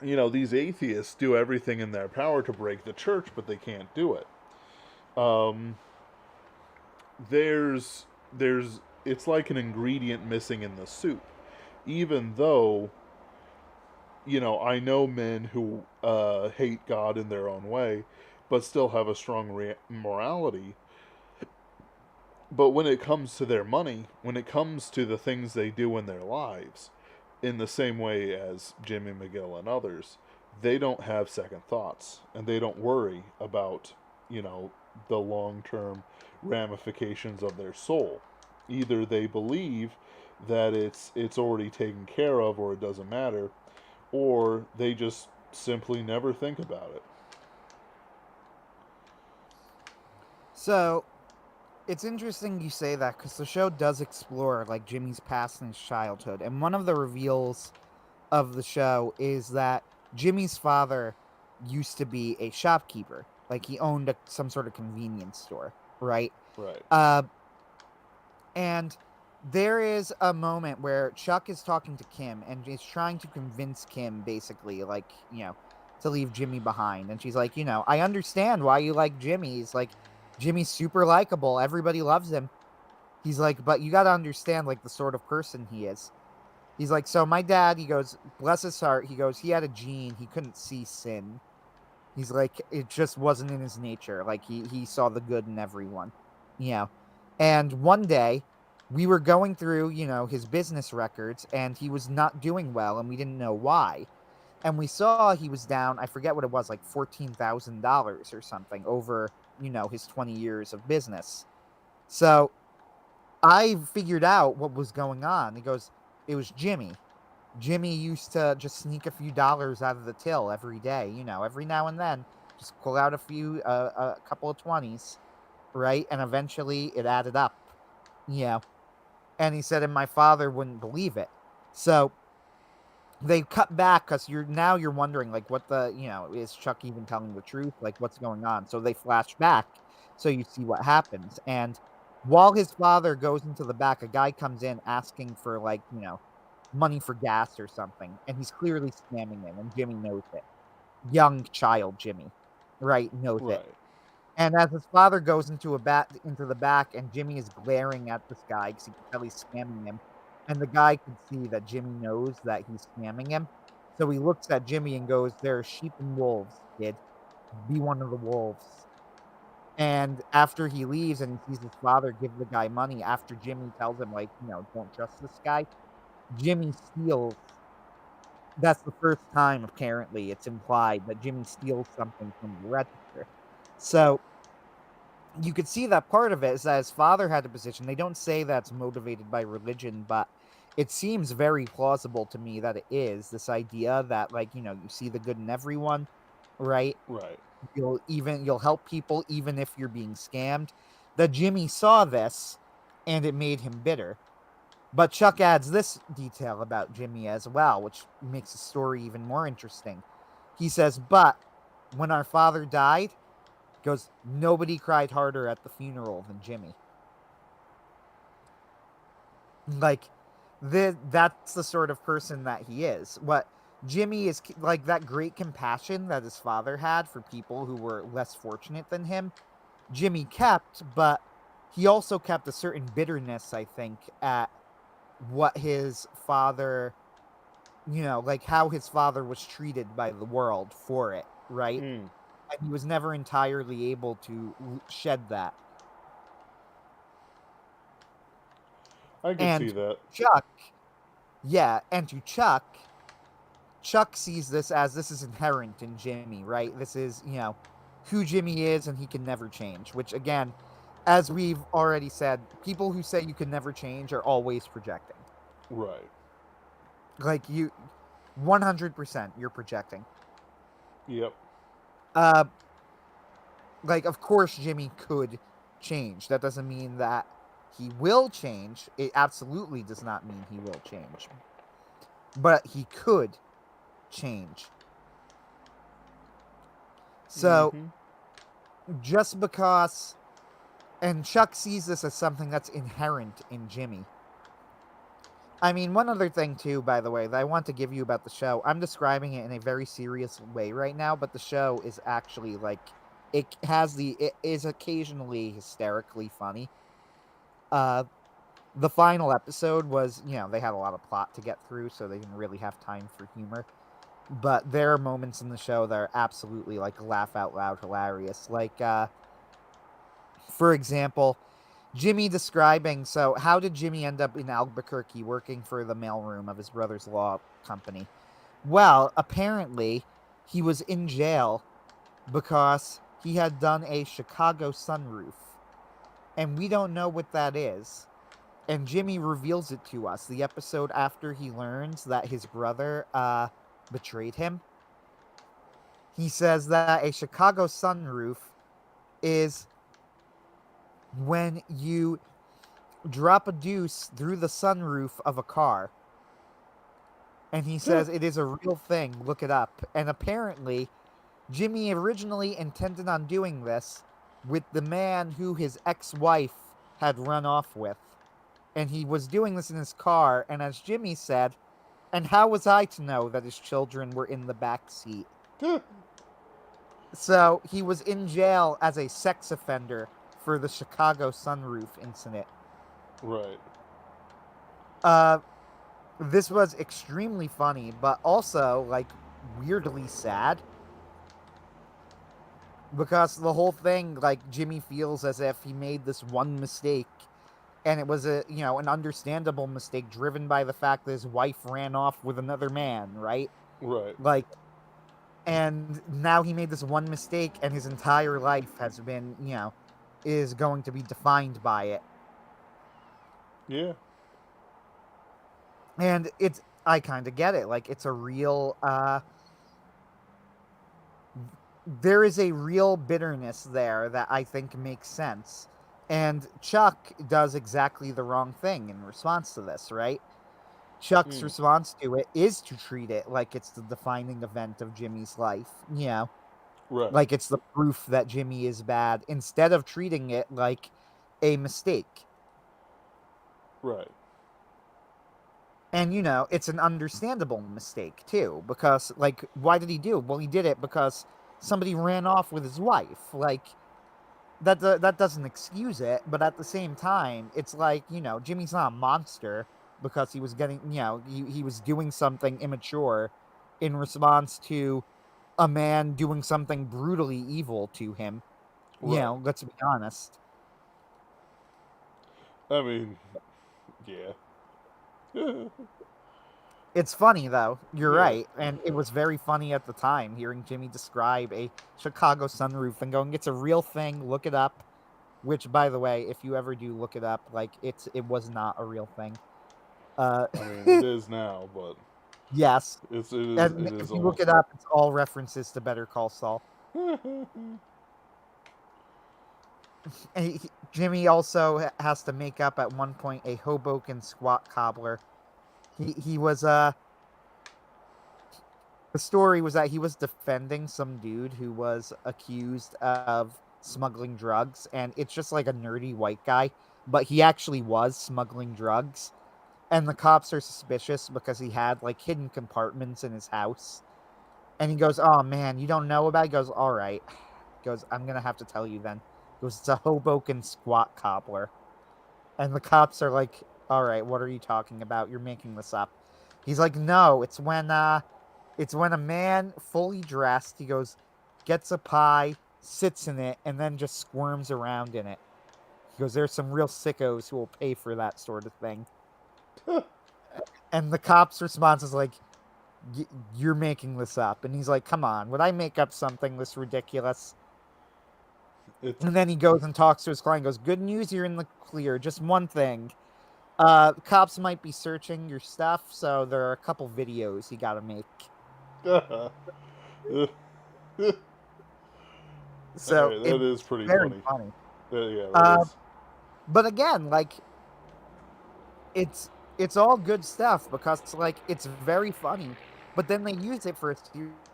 These atheists do everything in their power to break the church, but they can't do it. Um, there's it's like an ingredient missing in the soup. Even though, I know men who hate God in their own way, but still have a strong morality. But when it comes to their money, when it comes to the things they do in their lives, in the same way as Jimmy McGill and others, they don't have second thoughts, and they don't worry about, the long-term ramifications of their soul. Either they believe that it's already taken care of, or it doesn't matter, or they just simply never think about it. So, it's interesting you say that because the show does explore like Jimmy's past and his childhood, and one of the reveals of the show is that Jimmy's father used to be a shopkeeper, like he owned some sort of convenience store, right? Right. And there is a moment where Chuck is talking to Kim and is trying to convince Kim, basically, like, to leave Jimmy behind. And she's like, I understand why you like Jimmy. He's like, Jimmy's super likable. Everybody loves him. He's like, but you got to understand, like, the sort of person he is. He's like, so my dad, he goes, bless his heart, he goes, he had a gene. He couldn't see sin. He's like, it just wasn't in his nature. Like, he saw the good in everyone. And one day, we were going through, his business records, and he was not doing well, and we didn't know why. And we saw he was down, I forget what it was, like $14,000 or something over, his 20 years of business. So I figured out what was going on. He goes, it was Jimmy. Jimmy used to just sneak a few dollars out of the till every day, every now and then, just pull out a couple of 20s, right? And eventually it added up, you know. And he said, and my father wouldn't believe it. So they cut back because you're wondering, like, what is Chuck even telling the truth? Like, what's going on? So they flash back so you see what happens. And while his father goes into the back, a guy comes in asking for, like, money for gas or something. And he's clearly scamming him, and Jimmy knows it. Young child Jimmy, right, knows it. Right. And as his father goes into the back, and Jimmy is glaring at this guy because he can tell he's scamming him, and the guy can see that Jimmy knows that he's scamming him. So he looks at Jimmy and goes, "There are sheep and wolves, kid. Be one of the wolves." And after he leaves and he sees his father give the guy money, after Jimmy tells him, like, don't trust this guy, Jimmy steals. That's the first time, apparently, it's implied that Jimmy steals something from the register. So you could see that part of it is that his father had a position. They don't say that's motivated by religion, but it seems very plausible to me that it is this idea that, like, you see the good in everyone, right? Right. You'll help people even if you're being scammed. That Jimmy saw this and it made him bitter. But Chuck adds this detail about Jimmy as well, which makes the story even more interesting. He says, "But when our father died," goes, "nobody cried harder at the funeral than Jimmy." Like, that's the sort of person that he is. What Jimmy is like, that great compassion that his father had for people who were less fortunate than him, Jimmy kept, but he also kept a certain bitterness, I think, at what his father, like how his father was treated by the world for it, right? Mm. And he was never entirely able to shed that. I could And see that. Chuck, yeah, and to Chuck sees this as this is inherent in Jimmy, right? This is, who Jimmy is, and he can never change, which, again, as we've already said, people who say you can never change are always projecting. Right. Like, 100% you're projecting. Yep. Uh, like, of course Jimmy could change. That doesn't mean that he will change. It absolutely does not mean he will change. But he could change. So, Mm-hmm. just because... And Chuck sees this as something that's inherent in Jimmy. I mean, one other thing, too, by the way, that I want to give you about the show. I'm describing it in a very serious way right now, but the show is actually, like... It is occasionally hysterically funny. The final episode was, they had a lot of plot to get through, so they didn't really have time for humor. But there are moments in the show that are absolutely, like, laugh out loud hilarious. Like, for example, Jimmy describing, so how did Jimmy end up in Albuquerque working for the mailroom of his brother's law company? Well, apparently, he was in jail because he had done a Chicago sunroof. And we don't know what that is. And Jimmy reveals it to us the episode after he learns that his brother betrayed him. He says that a Chicago sunroof is when you drop a deuce through the sunroof of a car. And he says it is a real thing. Look it up. And apparently, Jimmy originally intended on doing this with the man who his ex-wife had run off with. And he was doing this in his car, and as Jimmy said, and how was I to know that his children were in the back seat? So he was in jail as a sex offender for the Chicago sunroof incident. Right. This was extremely funny, but also, like, weirdly sad. Because the whole thing, like, Jimmy feels as if he made this one mistake, and it was an understandable mistake driven by the fact that his wife ran off with another man, right? Right. Like, and now he made this one mistake, and his entire life has been, is going to be defined by it. Yeah. And I kind of get it. Like, it's a real, there is a real bitterness there that I think makes sense. And Chuck does exactly the wrong thing in response to this, right? Chuck's Mm. response to it is to treat it like it's the defining event of Jimmy's life. Right. Like it's the proof that Jimmy is bad, instead of treating it like a mistake. Right. And it's an understandable mistake too, because like, why did he do it? Well, he did it because somebody ran off with his wife. Like, that doesn't excuse it, but at the same time, it's like, Jimmy's not a monster because he was getting, he was doing something immature in response to a man doing something brutally evil to him. Right. Let's be honest. I mean, yeah. It's funny though. You're Yeah. right, and it was very funny at the time hearing Jimmy describe a Chicago sunroof and going, "It's a real thing. Look it up." Which, by the way, if you ever do look it up, like it was not a real thing. Uh, I mean, it is now, but yes, it and if is you look almost it up, it's all references to Better Call Saul. And Jimmy also has to make up at one point a Hoboken squat cobbler. He was the story was that he was defending some dude who was accused of smuggling drugs, and it's just like a nerdy white guy, but he actually was smuggling drugs. And the cops are suspicious because he had like hidden compartments in his house. And he goes, "Oh man, you don't know about it?" He goes, "All right." He goes, "I'm gonna have to tell you then." He goes, "It's a Hoboken squat cobbler." And the cops are like, "All right, what are you talking about? You're making this up." He's like, "No, it's when a man fully dressed," he goes, "gets a pie, sits in it, and then just squirms around in it." He goes, "There's some real sickos who will pay for that sort of thing." And the cop's response is like, "You're making this up." And he's like, "Come on, would I make up something this ridiculous?" it's And then he goes and talks to his client, goes, "Good news, you're in the clear. Just one thing. Cops might be searching your stuff, so there are a couple videos you gotta make." So Alright, it's that is pretty very funny. funny. Yeah, that Uh, is. but again, like, it's it's all good stuff because like it's very funny, but then they use it for a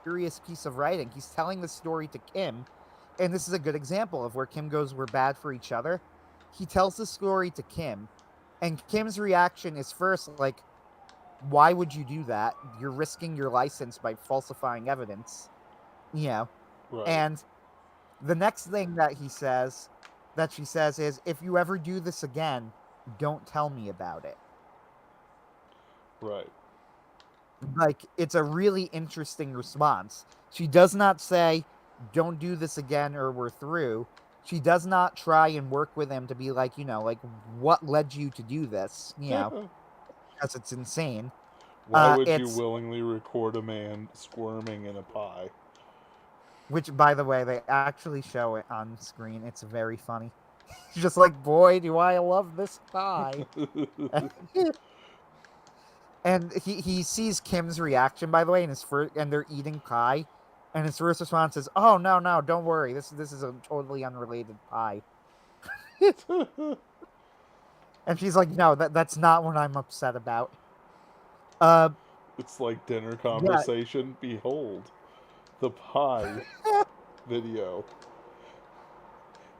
serious piece of writing. He's telling the story to Kim, and this is a good example of where Kim goes, "We're bad for each other." He tells the story to Kim, and Kim's reaction is first like, "Why would you do that? You're risking your license by falsifying evidence." You know, Right. and the next thing that she says is, "If you ever do this again, don't tell me about it." Right. Like, it's a really interesting response. She does not say, "Don't do this again or we're through." She does not try and work with him to be like, like, "What led you to do this?" Because it's insane. Why would you It's willingly record a man squirming in a pie? Which, by the way, they actually show it on screen. It's very funny. She's just like, "Boy, do I love this pie." And he sees Kim's reaction, by the way, and they're eating pie, and his first response is, "Oh no, no, don't worry. This is a totally unrelated pie." And she's like, "No, that's not what I'm upset about." Uh, It's like dinner yeah, conversation. Behold, the pie video.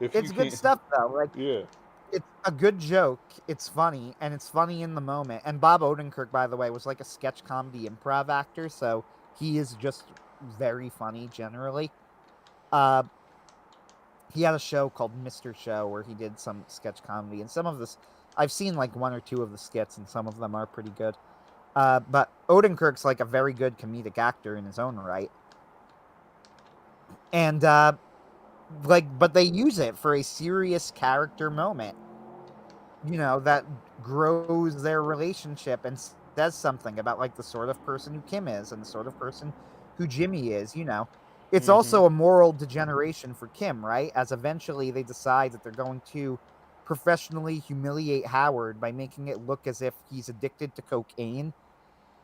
If you it's good can't. stuff though. Like, Yeah. it's a good joke. It's funny, and it's funny in the moment. And Bob Odenkirk, by the way, was like a sketch comedy improv actor, so he is just very funny generally. Uh, he had a show called Mr. Show where he did some sketch comedy, and some of this I've seen like one or two of the skits, and some of them are pretty good. But Odenkirk's like a very good comedic actor in his own right, and but they use it for a serious character moment, that grows their relationship and says something about like the sort of person who Kim is and the sort of person who Jimmy is, you know. It's Mm-hmm. also a moral degeneration for Kim, right? As eventually they decide that they're going to professionally humiliate Howard by making it look as if he's addicted to cocaine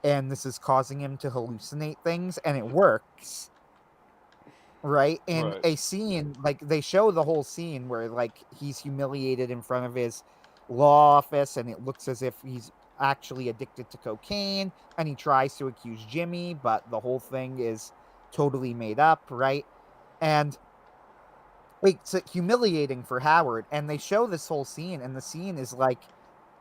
and this is causing him to hallucinate things, and it works, right? In Right. a scene, like they show the whole scene where like he's humiliated in front of his law office and it looks as if he's actually addicted to cocaine, and he tries to accuse Jimmy, but the whole thing is totally made up, right? And it's humiliating for Howard, and they show this whole scene, and the scene is like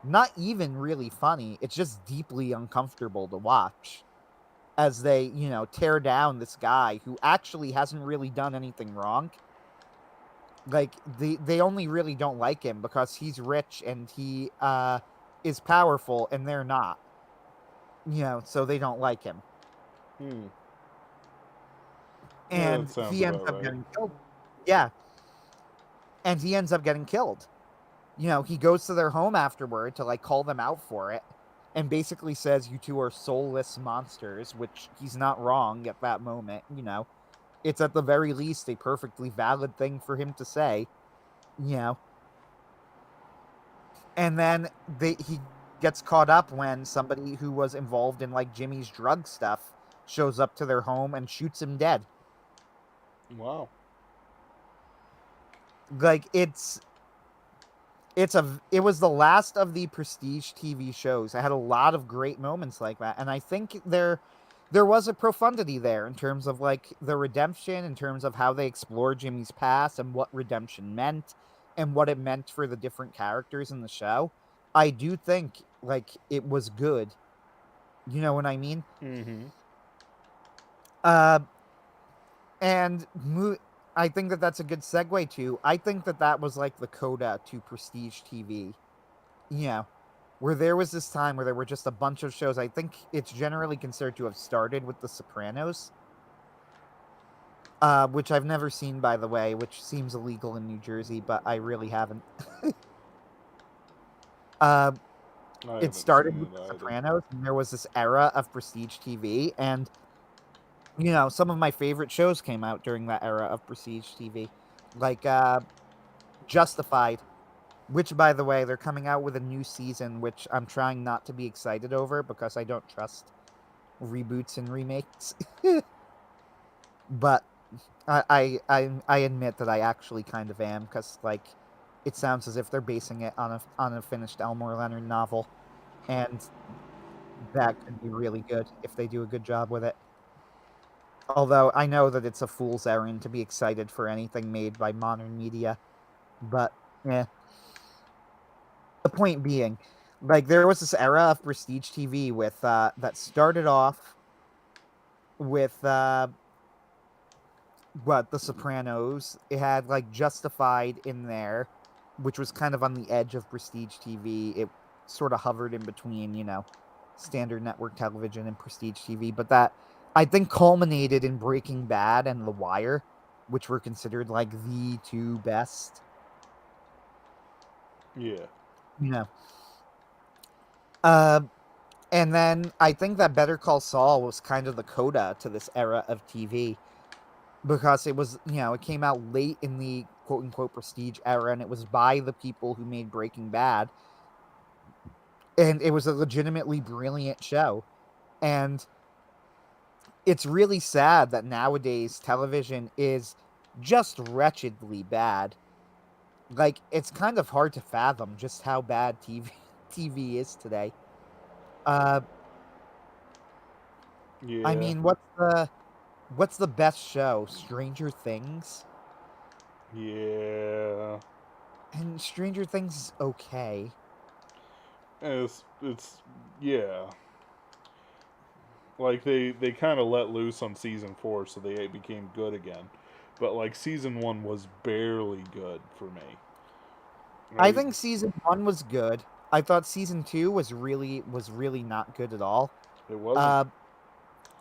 not even really funny. It's just deeply uncomfortable to watch as they, you know, tear down this guy who actually hasn't really done anything wrong. Like they only really don't like him because he's rich and he is powerful and they're not. You know, so they don't like him. Hmm. Yeah, that And sounds he ends about up right. getting killed. Yeah, and he ends up getting killed. You know, he goes to their home afterward to like call them out for it and basically says you two are soulless monsters, which he's not wrong at that moment, you know. It's at the very least a perfectly valid thing for him to say, you know. And then he gets caught up when somebody who was involved in like Jimmy's drug stuff shows up to their home and shoots him dead. Wow. Like it was the last of the prestige TV shows. It had a lot of great moments like that, and I think there was a profundity there in terms of like the redemption, in terms of how they explore Jimmy's past and what redemption meant and what it meant for the different characters in the show. I do think like it was good. You know what I mean? Mm-hmm. Uh, and I think that that's a good segue to. I think that that was like the coda to prestige TV. You know, where there was this time where there were just a bunch of shows. I think it's generally considered to have started with The Sopranos, which I've never seen, by the way, which seems illegal in New Jersey, but I really haven't. Uh, I it haven't started seen with it The either. Sopranos, and there was this era of prestige TV, and you know, some of my favorite shows came out during that era of prestige TV, like Justified, which, by the way, they're coming out with a new season, which I'm trying not to be excited over because I don't trust reboots and remakes. But I admit that I actually kind of am because like it sounds as if they're basing it on a finished Elmore Leonard novel, and that could be really good if they do a good job with it. Although I know that it's a fool's errand to be excited for anything made by modern media, but yeah. The point being, like there was this era of prestige TV with that started off with what The Sopranos. It had like Justified in there, which was kind of on the edge of prestige TV. It sort of hovered in between, you know, standard network television and prestige TV, but that I think culminated in Breaking Bad and The Wire, which were considered like the two best. Yeah. You know, uh, and then I think that Better Call Saul was kind of the coda to this era of TV because it was, you know, it came out late in the quote unquote prestige era and it was by the people who made Breaking Bad. And it was a legitimately brilliant show. And it's really sad that nowadays television is just wretchedly bad. Like, it's kind of hard to fathom just how bad TV is today. Uh, I Yeah. mean, what's the best show? Stranger Things? Yeah. And Stranger Things is okay. It's yeah. Like they kind of let loose on season 4, so they became good again. But like season 1 was barely good for me. I Like think season 1 was good. I thought season 2 was really not good at all. it wasn't. Uh,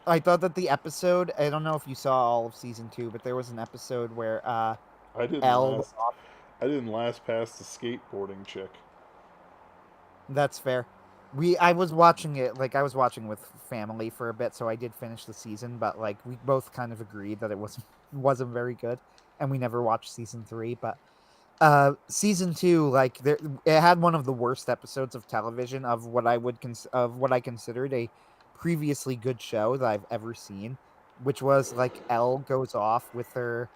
I thought that the episode, I don't know if you saw all of season 2, but there was an episode where I didn't Elle was last. off. I didn't last past the skateboarding chick. That's fair. I was watching it, like, I was watching with family for a bit, so I did finish the season, but, like, we both kind of agreed that it wasn't very good, and we never watched season 3, but, season 2, like, it had one of the worst episodes of television of what I considered a previously good show that I've ever seen, which was, like, Elle goes off with her,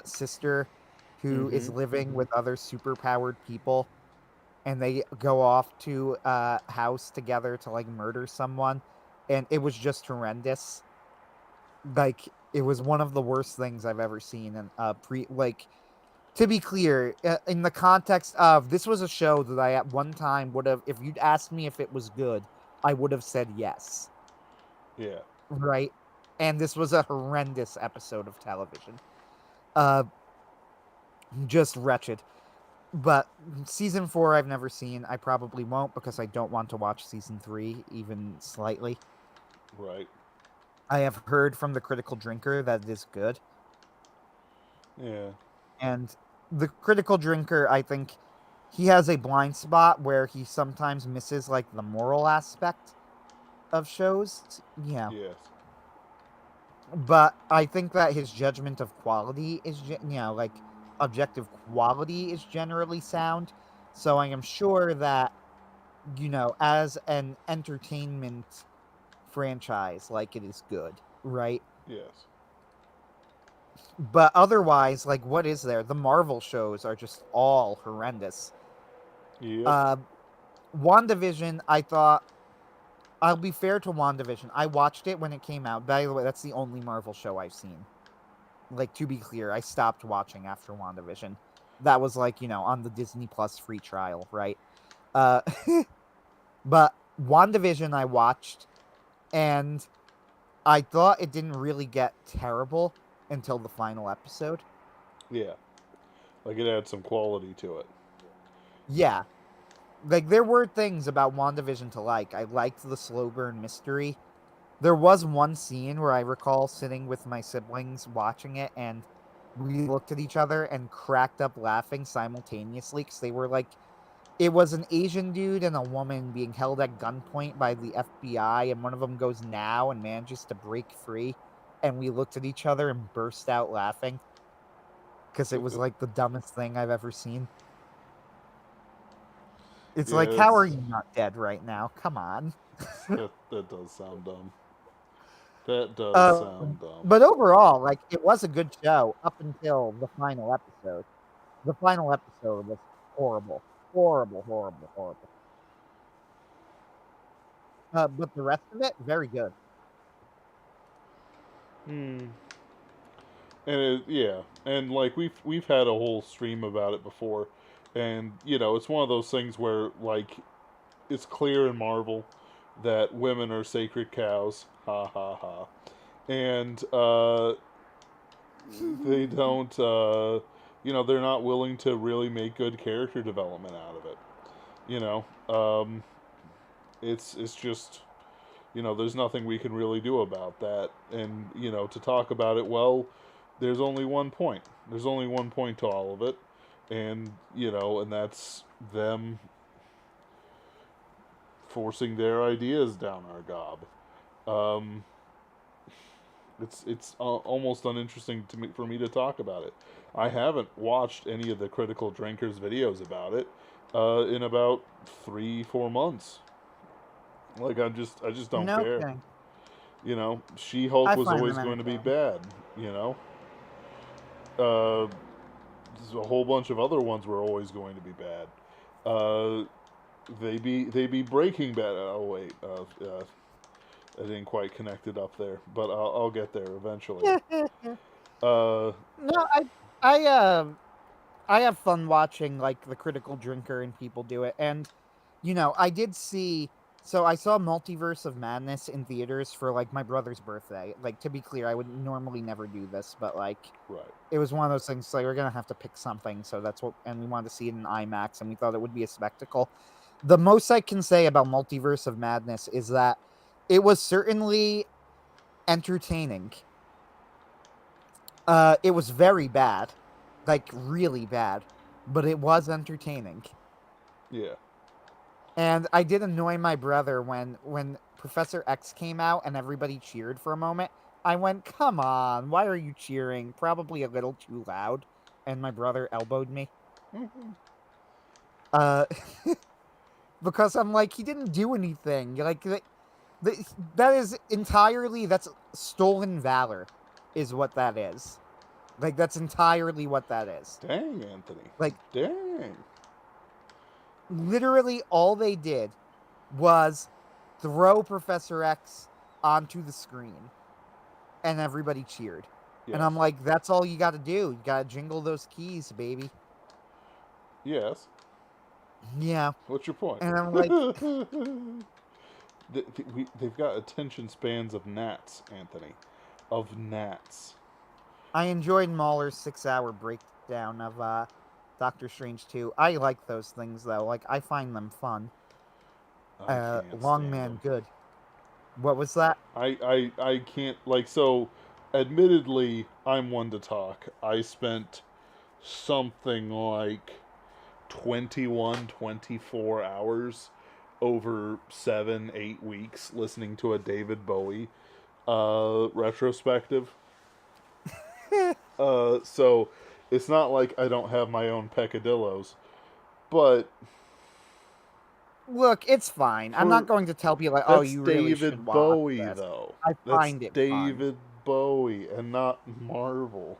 sister who is Mm-hmm. living with other superpowered people, and they go off to a house together to like murder someone, and it was just horrendous. Like, it was one of the worst things I've ever seen. And to be clear, in the context of this was a show that I at one time would have, if you'd asked me if it was good, I would have said yes, Yeah. right? And this was a horrendous episode of television. Uh, just wretched. But season 4 I've never seen. I probably won't because I don't want to watch season 3 even slightly. Right. I have heard from the critical drinker that it is good. Yeah. And the critical drinker, I think he has a blind spot where he sometimes misses like the moral aspect of shows. Yeah. Yes. But I think that his judgment of quality is like objective quality is generally sound. So I am sure that as an entertainment franchise, like, it is good, right? Yes. But otherwise, like, what is there? The Marvel shows are just all horrendous. Yep. Uh, WandaVision, I thought, I'll be fair to WandaVision. I watched it when it came out. By the way, that's the only Marvel show I've seen. Like, to be clear, I stopped watching after WandaVision. That was like, on the Disney Plus free trial, right? Uh, but WandaVision I watched, and I thought it didn't really get terrible until the final episode. Yeah. Like it had some quality to it. Yeah. Like, there were things about WandaVision to like. I liked the slow burn mystery. There was one scene where I recall sitting with my siblings watching it, and we looked at each other and cracked up laughing simultaneously because they were like, it was an Asian dude and a woman being held at gunpoint by the FBI, and one of them goes now and manages to break free. And we looked at each other and burst out laughing because it was like the dumbest thing I've ever seen. It's Yeah, like, how are you not dead right now? Come on. that does sound dumb. That does Uh, sound dumb. but overall, like, it was a good show up until the final episode. The final episode was horrible, horrible, horrible, horrible. But the rest of it, very good. Hmm. And yeah, and like we've had a whole stream about it before, and it's one of those things where like it's clear in Marvel that women are sacred cows, ha ha ha, and they don't, they're not willing to really make good character development out of it. You know, it's just there's nothing we can really do about that, and to talk about it, well, there's only one point. There's only one point to all of it, and and that's them forcing their ideas down our gob. Um, it's almost uninteresting to me for me to talk about it. I haven't watched any of the critical drinkers videos about it in about 3-4 months. Like I just don't No care. kidding. She Hulk I was find always them going to be entertaining. bad. You know, there's a whole bunch of other ones were always going to be bad. Uh, they be Breaking Bad. Oh wait, I didn't quite connect it up there, but I'll get there eventually. Uh, No, I uh I have fun watching like the critical drinker and people do it. And I did see, so I saw Multiverse of Madness in theaters for like my brother's birthday. Like, to be clear, I would normally never do this, but like right. it was one of those things like we're gonna have to pick something, so that's what, and we wanted to see it in IMAX, and we thought it would be a spectacle. The most I can say about Multiverse of Madness is that it was certainly entertaining. It was very bad, like really bad, but it was entertaining. Yeah. And I did annoy my brother when Professor X came out and everybody cheered for a moment. I went, "Come on, why are you cheering? Probably a little too loud." And my brother elbowed me. Uh because I'm like, he didn't do anything. Like that is entirely that's stolen valor is what that is. Like that's entirely what that is. Dang, Anthony. Like Dang. literally all they did was throw Professor X onto the screen and everybody cheered. And Yes. I'm like, that's all you got to do. You got to jingle those keys, baby. Yes. Yeah. What's your point? And I'm like, They've got attention spans of gnats, Anthony. Of gnats. I enjoyed Mahler's 6-hour breakdown of Doctor Strange 2. I like those things though. Like I find them fun. I can't Long stand man them. good. What was that? I can't, like, so, admittedly, I'm one to talk. I spent something like 21, 24 hours over 7, 8 weeks listening to a David Bowie retrospective. So it's not like I don't have my own peccadillos, but Look, it's fine. I'm not for going to tell people like, "Oh, that's you really should David watch Bowie this." though. I That's find it fun. David Bowie and not Marvel.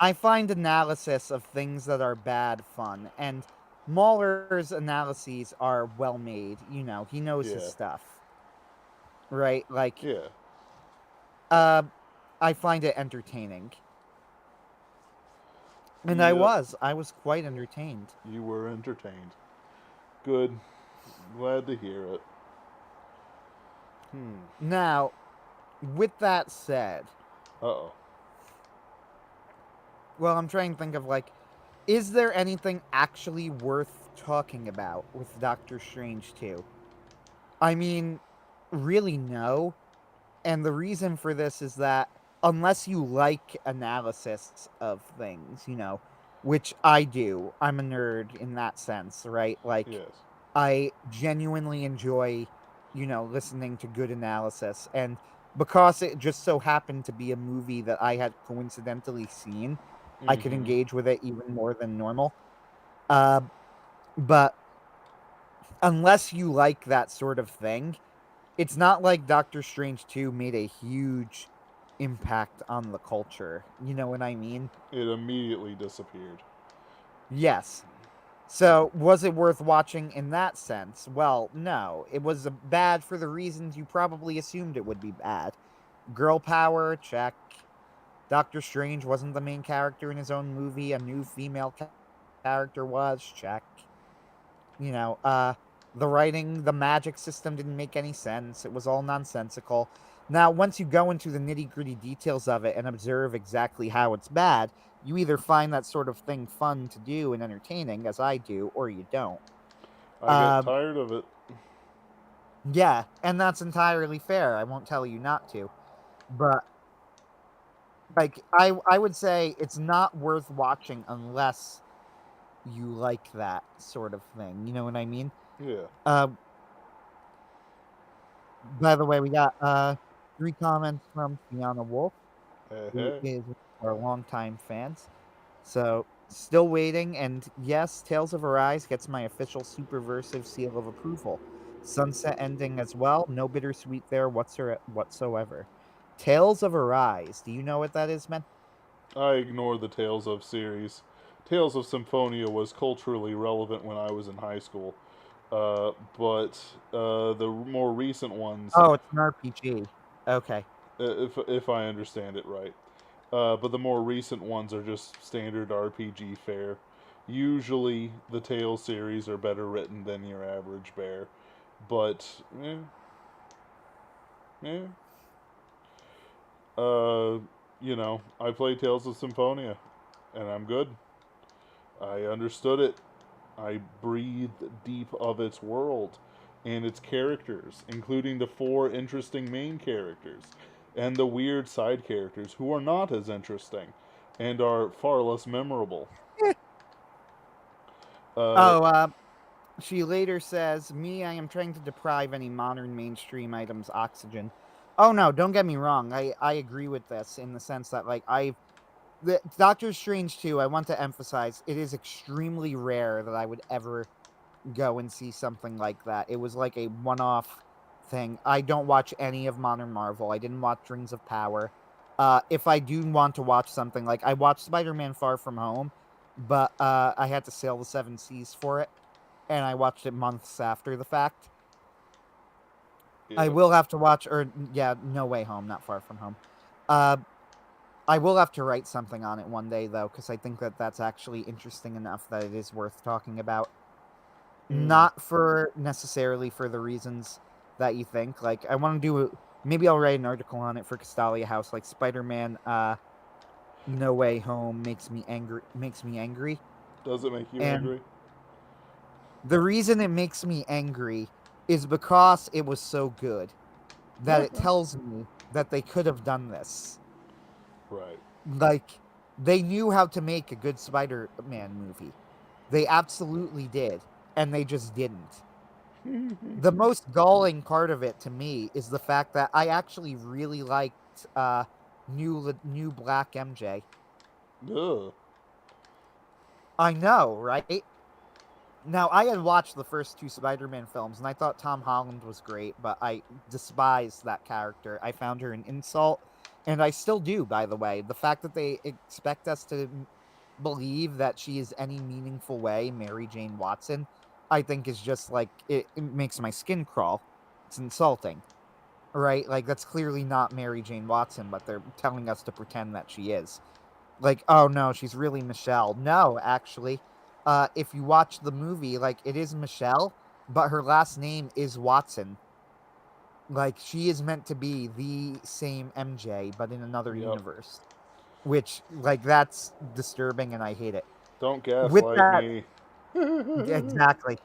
I find analysis of things that are bad fun, and Mahler's analyses are well made. You know, he knows his Yeah. stuff, right? Like, Yeah. uh, I find it entertaining, and Yep. I was quite entertained. You were entertained. Good. Glad to hear it. Hmm. Now, with that said, Uh-oh. well, I'm trying to think of like, is there anything actually worth talking about with Doctor Strange 2? I mean, really, no. And the reason for this is that unless you like analysis of things, you know, which I do, I'm a nerd in that sense, right? Like, Yes. I genuinely enjoy, you know, listening to good analysis. And because it just so happened to be a movie that I had coincidentally seen, I could Mm-hmm. engage with it even more than normal. Uh, but unless you like that sort of thing, it's not like Doctor Strange 2 made a huge impact on the culture. You know what I mean? It immediately disappeared. Yes. So, was it worth watching in that sense? Well, no. It was bad for the reasons you probably assumed it would be bad. Girl power, check. Doctor Strange wasn't the main character in his own movie. A new female character was, check. You know, the writing, the magic system didn't make any sense. It was all nonsensical. Now, once you go into the nitty-gritty details of it and observe exactly how it's bad, you either find that sort of thing fun to do and entertaining, as I do, or you don't. I get Uh, tired of it. yeah, and that's entirely fair. I won't tell you not to. But like I would say it's not worth watching unless you like that sort of thing. You know what I mean? Yeah. Uh, by the way, we got 3 comments from Fiona Wolf, Hey, who hey. is one of our longtime fans. So, still waiting, and yes, Tales of Arise gets my official Superversive seal of approval. Sunset ending as well, no bittersweet there whatsoever. Tales of Arise, do you know what that is, man? I ignore the Tales of series. Tales of Symphonia was culturally relevant when I was in high school. But the more recent ones, Oh, it's an RPG. Okay. if I understand it right, but the more recent ones are just standard RPG fare. Usually, the Tales series are better written than your average bear, but eh. Uh, I played Tales of Symphonia, and I'm good. I understood it. I breathed deep of its world and its characters, including the four interesting main characters and the weird side characters who are not as interesting and are far less memorable. Uh, Oh, She later says, "Me, I am trying to deprive any modern mainstream items oxygen." Oh no, don't get me wrong. I agree with this in the sense that like Doctor Strange 2, I want to emphasize it is extremely rare that I would ever go and see something like that. It was like a one-off thing. I don't watch any of modern Marvel. I didn't watch Rings of Power. If I do want to watch something, like I watched Spider-Man Far From Home, but I had to sail the seven seas for it, and I watched it months after the fact. I Yep. will have to watch, or yeah, No Way Home, not Far From Home. Uh, I will have to write something on it one day though, because I think that that's actually interesting enough that it is worth talking about. Hmm. Not for necessarily for the reasons that you think. Like I want to do maybe I'll write an article on it for Castalia House, like Spider-Man No Way Home makes me angry. Does it make you And angry? the reason it makes me angry is because it was so good that it tells me that they could have done this. Right. Like they knew how to make a good Spider-Man movie. They absolutely did, and they just didn't. The most galling part of it to me is the fact that I actually really liked new Black MJ. Ugh. I know, right? Now I had watched the first two Spider-Man films and I thought Tom Holland was great, but I despised that character. I found her an insult, and I still do, by the way. The fact that they expect us to believe that she is any meaningful way Mary Jane Watson, I think is just like it makes my skin crawl. It's insulting. Right? Like that's clearly not Mary Jane Watson, but they're telling us to pretend that she is. Like, oh no, she's really Michelle. No, actually, if you watch the movie, like it is Michelle, but her last name is Watson. Like she is meant to be the same MJ, but in another Yep. universe. Which, like, that's disturbing, and I hate it. Don't With gaslight that, me. exactly.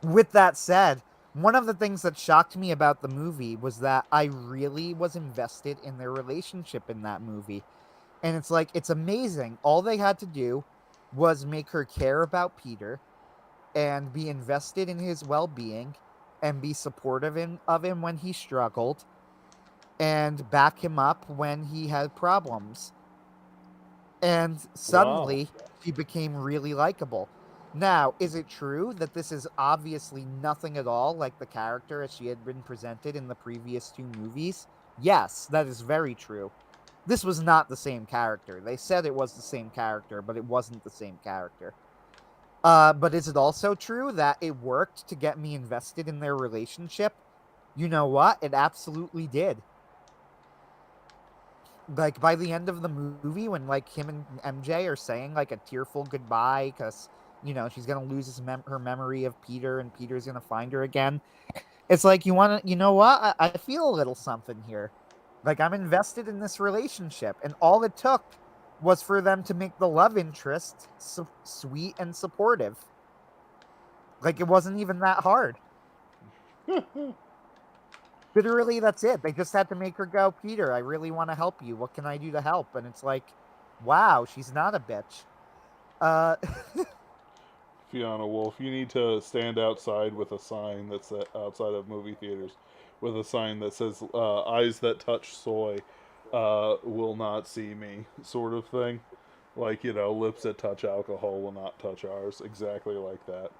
With that said, one of the things that shocked me about the movie was that I really was invested in their relationship in that movie. And it's like, it's amazing. All they had to do was make her care about Peter and be invested in his well being and be supportive of him when he struggled and back him up when he had problems. And Wow. suddenly she became really likable. Now, is it true that this is obviously nothing at all like the character as she had been presented in the previous two movies? Yes, that is very true. This was not the same character. They said it was the same character, but it wasn't the same character. But is it also true that it worked to get me invested in their relationship? You know what? It absolutely did. Like by the end of the movie, when like him and MJ are saying like a tearful goodbye because she's gonna lose her memory of Peter and Peter's gonna find her again. It's like you know what? I feel a little something here. Like I'm invested in this relationship, and all it took was for them to make the love interest sweet and supportive. Like it wasn't even that hard. Literally, that's it. They just had to make her go, Peter, I really want to help you. What can I do to help? And it's like, wow, she's not a bitch. Uh, Fiona Wolf, you need to stand outside with a sign that's outside of movie theaters with a sign that says eyes that touch soy will not see me, sort of thing. Like, lips that touch alcohol will not touch ours. Exactly like that.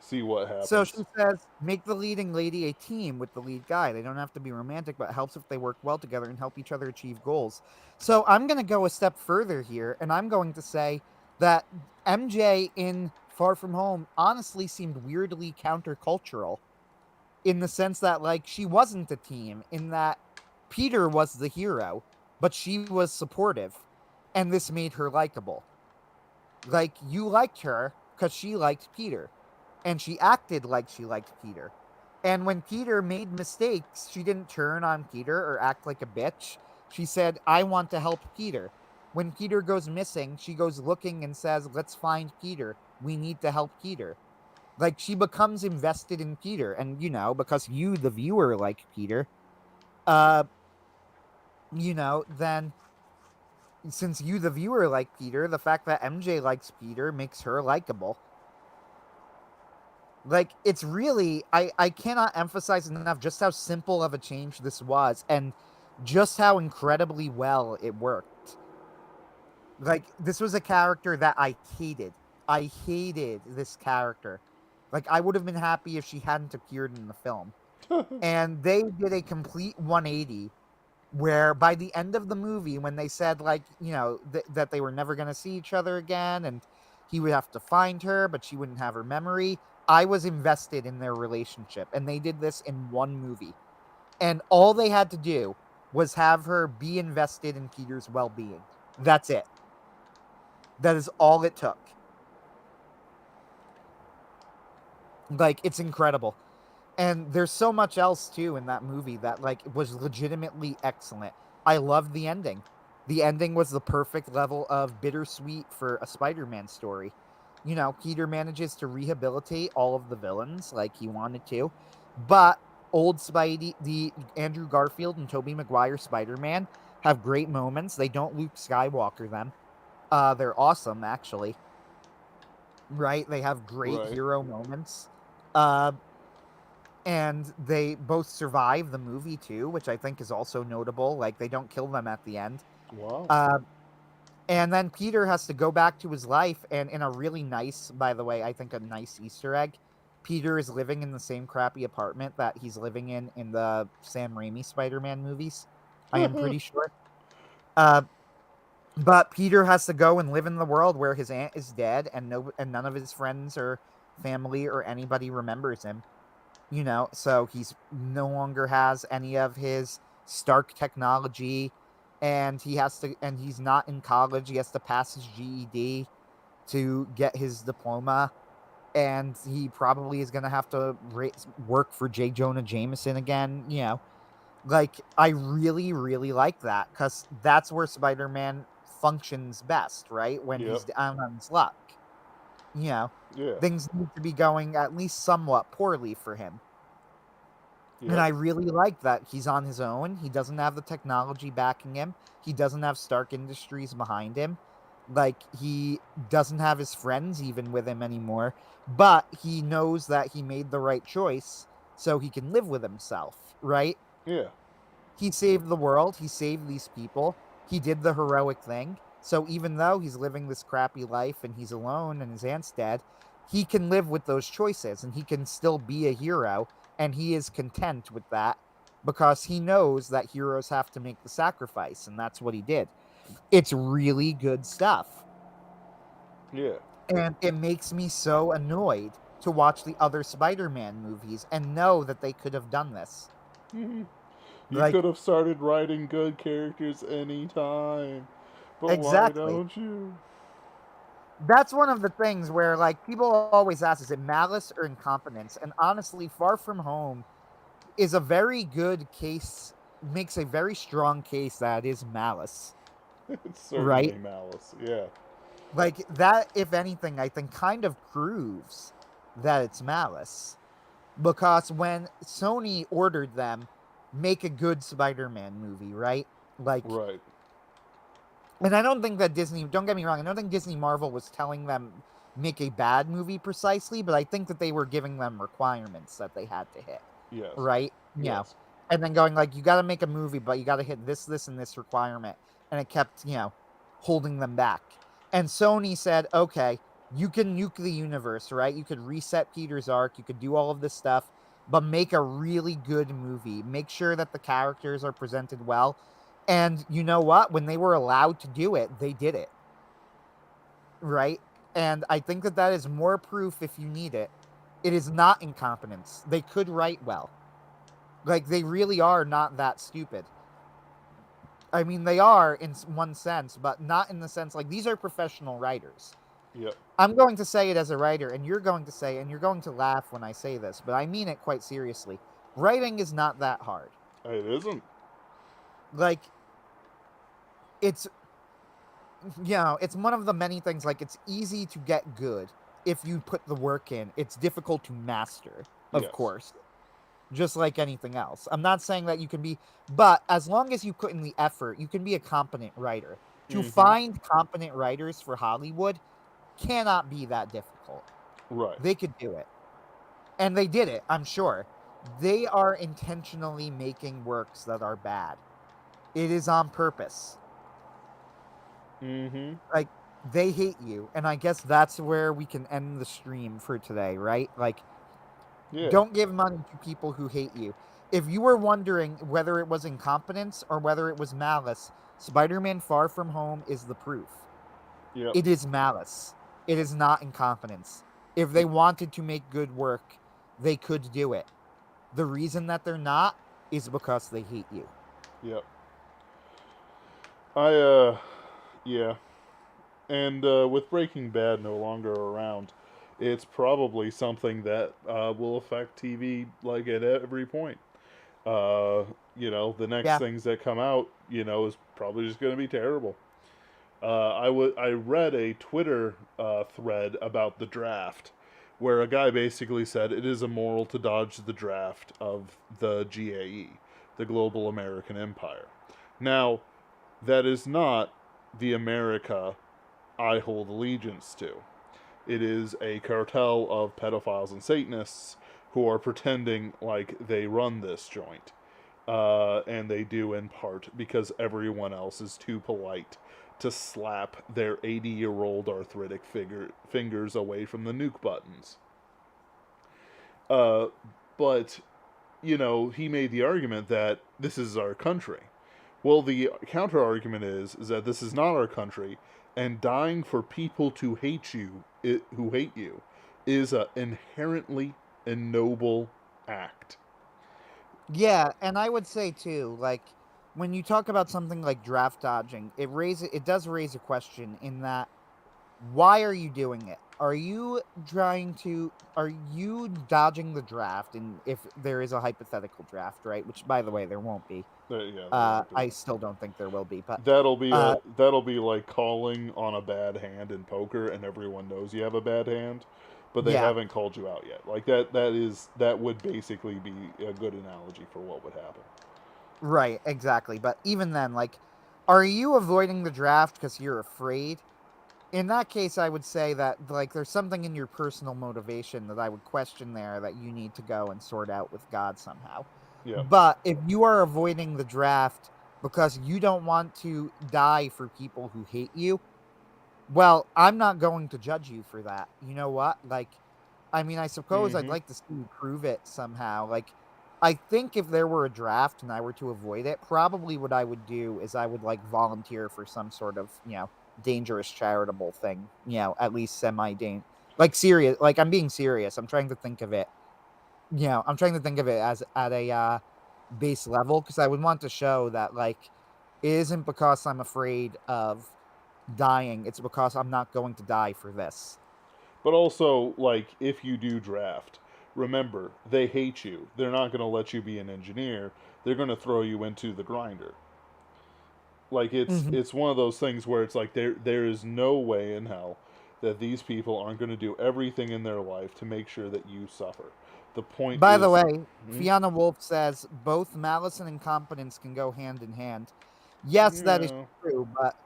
See what so she happens. says, make the leading lady a team with the lead guy. They don't have to be romantic, but it helps if they work well together and help each other achieve goals. So I'm going to go a step further here, and I'm going to say that MJ in Far From Home honestly seemed weirdly countercultural in the sense that like she wasn't a team in that Peter was the hero, but she was supportive, and this made her likable. Like you liked her because she liked Peter, and she acted like she liked Peter. And when Peter made mistakes, she didn't turn on Peter or act like a bitch. She said, I want to help Peter. When Peter goes missing, she goes looking and says, let's find Peter. We need to help Peter. Like she becomes invested in Peter, and because you the viewer like Peter, uh then since you the viewer like Peter, the fact that MJ likes Peter makes her likable. Like, it's really, I cannot emphasize enough just how simple of a change this was, and just how incredibly well it worked. Like, this was a character that I hated. I hated this character. Like, I would have been happy if she hadn't appeared in the film. And they did a complete 180 where by the end of the movie, when they said, like, that they were never going to see each other again and he would have to find her, but she wouldn't have her memory, I was invested in their relationship. And they did this in one movie. And all they had to do was have her be invested in Peter's well being. That's it. That is all it took. Like, it's incredible. And there's so much else too in that movie that, like, was legitimately excellent. I loved the ending. The ending was the perfect level of bittersweet for a Spider-Man story. Peter manages to rehabilitate all of the villains like he wanted to, but old Spidey, the Andrew Garfield and Tobey Maguire Spider-Man have great moments. They don't Luke Skywalker them. They're awesome, actually. Right? They have great Right. hero moments. Uh, and they both survive the movie too, which I think is also notable. Like, they don't kill them at the end. Wow. Uh, and then Peter has to go back to his life, and in a really nice, by the way, I think a nice Easter egg, Peter is living in the same crappy apartment that he's living in the Sam Raimi Spider-Man movies. I am pretty sure. Uh, but Peter has to go and live in the world where his aunt is dead, and none of his friends or family or anybody remembers him. So he's no longer has any of his Stark technology, and he's not in college. He has to pass his GED to get his diploma, and he probably is going to have to work for J. Jonah Jameson again. Like, I really, really like that, because that's where Spider-Man functions best, right? When Yep. he's down on his luck. Yeah. Things need to be going at least somewhat poorly for him. And Yep. I really like that he's on his own. He doesn't have the technology backing him. He doesn't have Stark Industries behind him. Like, he doesn't have his friends even with him anymore. But he knows that he made the right choice so he can live with himself, right? Yeah. He saved the world. He saved these people. He did the heroic thing. So even though he's living this crappy life and he's alone and his aunt's dead, he can live with those choices and he can still be a hero. And he is content with that because he knows that heroes have to make the sacrifice. And that's what he did. It's really good stuff. Yeah. And it makes me so annoyed to watch the other Spider-Man movies and know that they could have done this. You Like, could have started writing good characters anytime. But why exactly. don't you? That's one of the things where, like, people always ask, is it malice or incompetence? And honestly, Far From Home is a very good case, makes a very strong case that it is malice, It's right? certainly malice. Yeah. Like, that, if anything, I think kind of proves that it's malice. Because when Sony ordered them, make a good Spider-Man movie, right? Like, Right. and I don't think that Disney, don't get me wrong, I don't think Disney Marvel was telling them make a bad movie precisely, but I think that they were giving them requirements that they had to hit, Yes. right? Yes. And then going like, you got to make a movie, but you got to hit this, this, and this requirement. And it kept, holding them back. And Sony said, okay, you can nuke the universe, right? You could reset Peter's arc, you could do all of this stuff, but make a really good movie. Make sure that the characters are presented well. And you know what? When they were allowed to do it, they did it. Right? And I think that that is more proof, if you need it. It is not incompetence. They could write well. Like, they really are not that stupid. I mean, they are in one sense, but not in the sense, like, these are professional writers. Yep. I'm going to say it as a writer, and you're going to say, and you're going to laugh when I say this, but I mean it quite seriously. Writing is not that hard. It isn't. Like, it's, it's one of the many things, like, it's easy to get good if you put the work in. It's difficult to master, of Yes. course. Just like anything else. I'm not saying that you can be, but as long as you put in the effort, you can be a competent writer. To Mm-hmm. find competent writers for Hollywood cannot be that difficult. Right. They could do it. And they did it, I'm sure. They are intentionally making works that are bad. It is on purpose. Mm-hmm. Like, they hate you, and I guess that's where we can end the stream for today, right? Like, Yeah. don't give money to people who hate you. If you were wondering whether it was incompetence or whether it was malice, Spider-Man Far From Home is the proof. Yep. It is malice. It is not incompetence. If they wanted to make good work, they could do it. The reason that they're not is because they hate you. Yep. I yeah. And with Breaking Bad no longer around, it's probably something that will affect TV like at every point. Uh, the next Yeah. things that come out, is probably just going to be terrible. I read a Twitter thread about the draft, where a guy basically said it is immoral to dodge the draft of the GAE, the Global American Empire. Now, that is not the America I hold allegiance to. It is a cartel of pedophiles and Satanists who are pretending like they run this joint. And they do in part because everyone else is too polite to slap their 80-year-old arthritic fingers away from the nuke buttons. Uh, but, he made the argument that this is our country. Well, the counter argument is that this is not our country, and dying for people to hate you, who hate you, is an inherently noble act. Yeah, and I would say too, like when you talk about something like draft dodging, it does raise a question in that why are you doing it? Are you dodging the draft, and if there is a hypothetical draft, right? Which by the way there won't be. Yeah, there won't be. I still don't think there will be, but uh That'll be like calling on a bad hand in poker, and everyone knows you have a bad hand, but they yeah, haven't called you out yet. Like that would basically be a good analogy for what would happen. right, exactly. But even then, like, are you avoiding the draft because you're afraid? In that case, I would say that like there's something in your personal motivation that I would question there that you need to go and sort out with God somehow. Yeah. But if you are avoiding the draft because you don't want to die for people who hate you, well, I'm not going to judge you for that. You know what? Like, I mean, I suppose I'd Mm-hmm. like to see you prove it somehow. Like, I think if there were a draft and I were to avoid it, probably what I would do is I would like volunteer for some sort of, dangerous charitable thing, at least like serious, like I'm being serious. I'm trying to think of it. I'm trying to think of it as at a base level because I would want to show that like it isn't because I'm afraid of dying, it's because I'm not going to die for this. But also, like, if you do draft, remember they hate you. They're not going to let you be an engineer. They're going to throw you into the grinder. Like Mhm. it's one of those things where it's like there is no way in hell that these people aren't going to do everything in their life to make sure that you suffer. The point By the is, way, hmm? Fiona Wolf says both malice and incompetence can go hand in hand. Yes, that is Yeah, true, but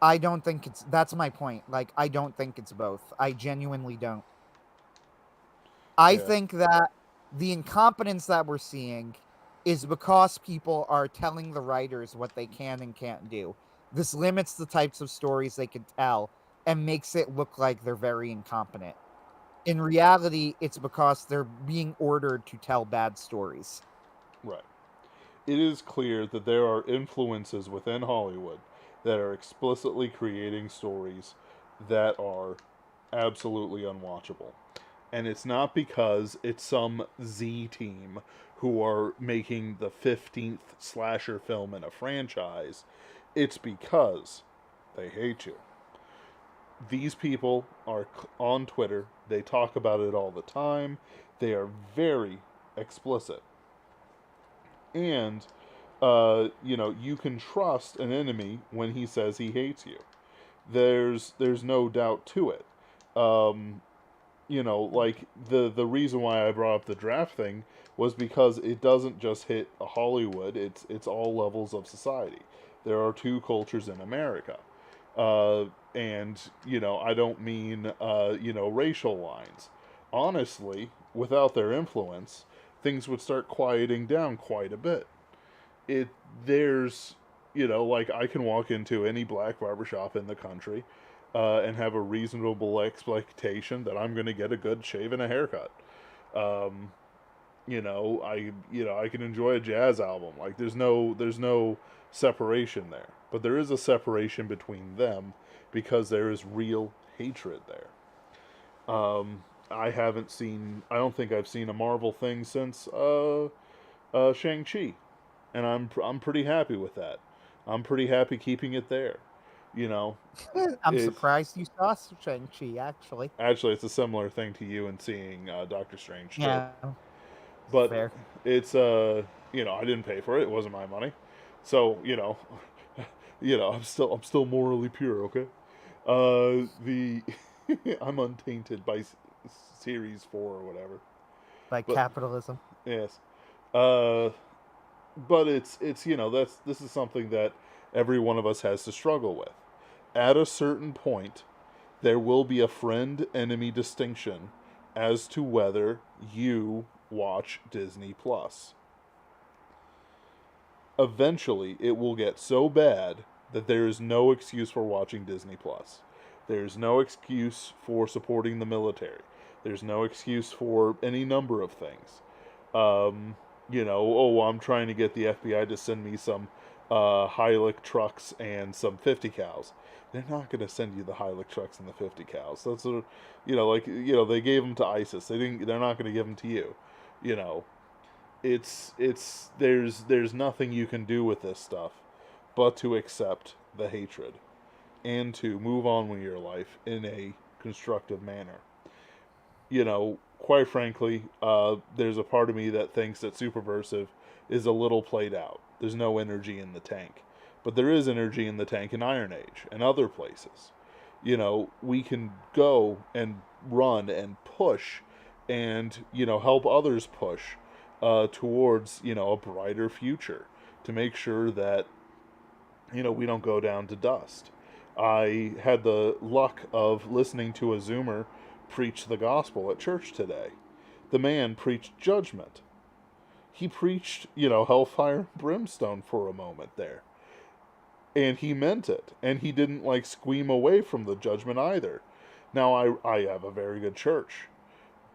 I don't think that's my point. Like, I don't think it's both. I genuinely don't. I yeah, think that the incompetence that we're seeing is because people are telling the writers what they can and can't do. This limits the types of stories they can tell and makes it look like they're very incompetent. In reality, it's because they're being ordered to tell bad stories. right. It is clear that there are influences within Hollywood that are explicitly creating stories that are absolutely unwatchable. And it's not because it's some Z team who are making the 15th slasher film in a franchise. It's because they hate you. These people are on Twitter. They talk about it all the time. They are very explicit. And, you can trust an enemy when he says he hates you. There's no doubt to it. Um, like the reason why I brought up the draft thing was because it doesn't just hit Hollywood. It's all levels of society. There are two cultures in America, and I don't mean racial lines. Honestly, without their influence, things would start quieting down quite a bit. It there's like I can walk into any black barbershop in the country and have a reasonable expectation that I'm going to get a good shave and a haircut. Um, I can enjoy a jazz album. Like there's no separation there, but there is a separation between them because there is real hatred there. I don't think I've seen a Marvel thing since Shang-Chi, and I'm pretty happy with that. I'm pretty happy keeping it there. You know, I'm it surprised you saw Shang-Chi, actually. actually it's a similar thing to you and seeing Doctor Strange too. Yeah, But fair. it's I didn't pay for it. It wasn't my money. So, I'm still morally pure, okay? The I'm untainted by series 4 or whatever. By But capitalism. yes. Uh but this is something that every one of us has to struggle with. At a certain point, there will be a friend enemy distinction as to whether you watch Disney Plus. Eventually, it will get so bad that there is no excuse for watching Disney Plus. There's no excuse for supporting the military. There's no excuse for any number of things. I'm trying to get the FBI to send me some Hilux trucks and some 50 cows. They're not going to send you the Hilux trucks and the 50 cows. That's they gave them to ISIS. They're not going to give them to you. You know, there's nothing you can do with this stuff but to accept the hatred and to move on with your life in a constructive manner. Quite frankly, there's a part of me that thinks that Superversive is a little played out. There's no energy in the tank. But there is energy in the tank in Iron Age and other places. We can go and run and push and, help others push towards, a brighter future to make sure that, we don't go down to dust. I had the luck of listening to a Zoomer preach the gospel at church today. The man preached judgment. He preached, hellfire and brimstone for a moment there. And he meant it. And he didn't squeam away from the judgment either. Now, I have a very good church,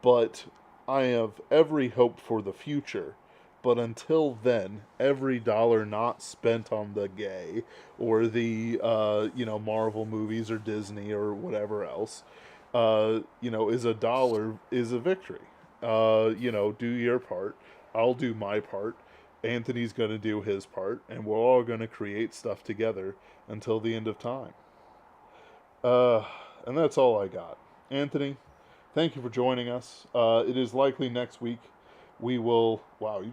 but I have every hope for the future. But until then, every dollar not spent on the gay or the, Marvel movies or Disney or whatever else, is a dollar, is a victory. Do your part. I'll do my part. Anthony's going to do his part. And we're all going to create stuff together until the end of time. And that's all I got. Anthony, thank you for joining us. It is likely next week we will. Wow,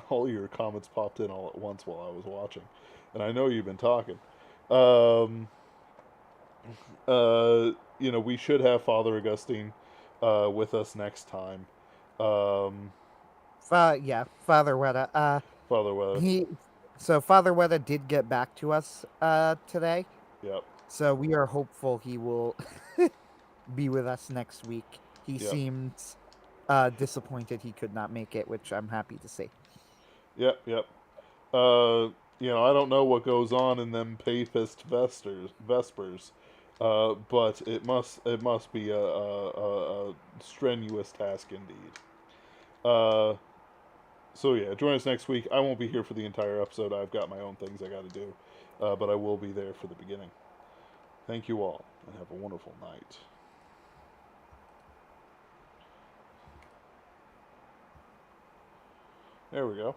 all your comments popped in all at once while I was watching. And I know you've been talking. We should have Father Augustine with us next time. Yeah, Father Wetta. Father Weather. Father Wetta did get back to us today. Yep. So we are hopeful he will be with us next week. He Yep. seemed disappointed he could not make it, which I'm happy to see. Yep. Yep. I don't know what goes on in them papist vespers, but it must be a strenuous task indeed. So yeah, join us next week. I won't be here for the entire episode. I've got my own things I got to do, but I will be there for the beginning. Thank you all, and have a wonderful night. There we go.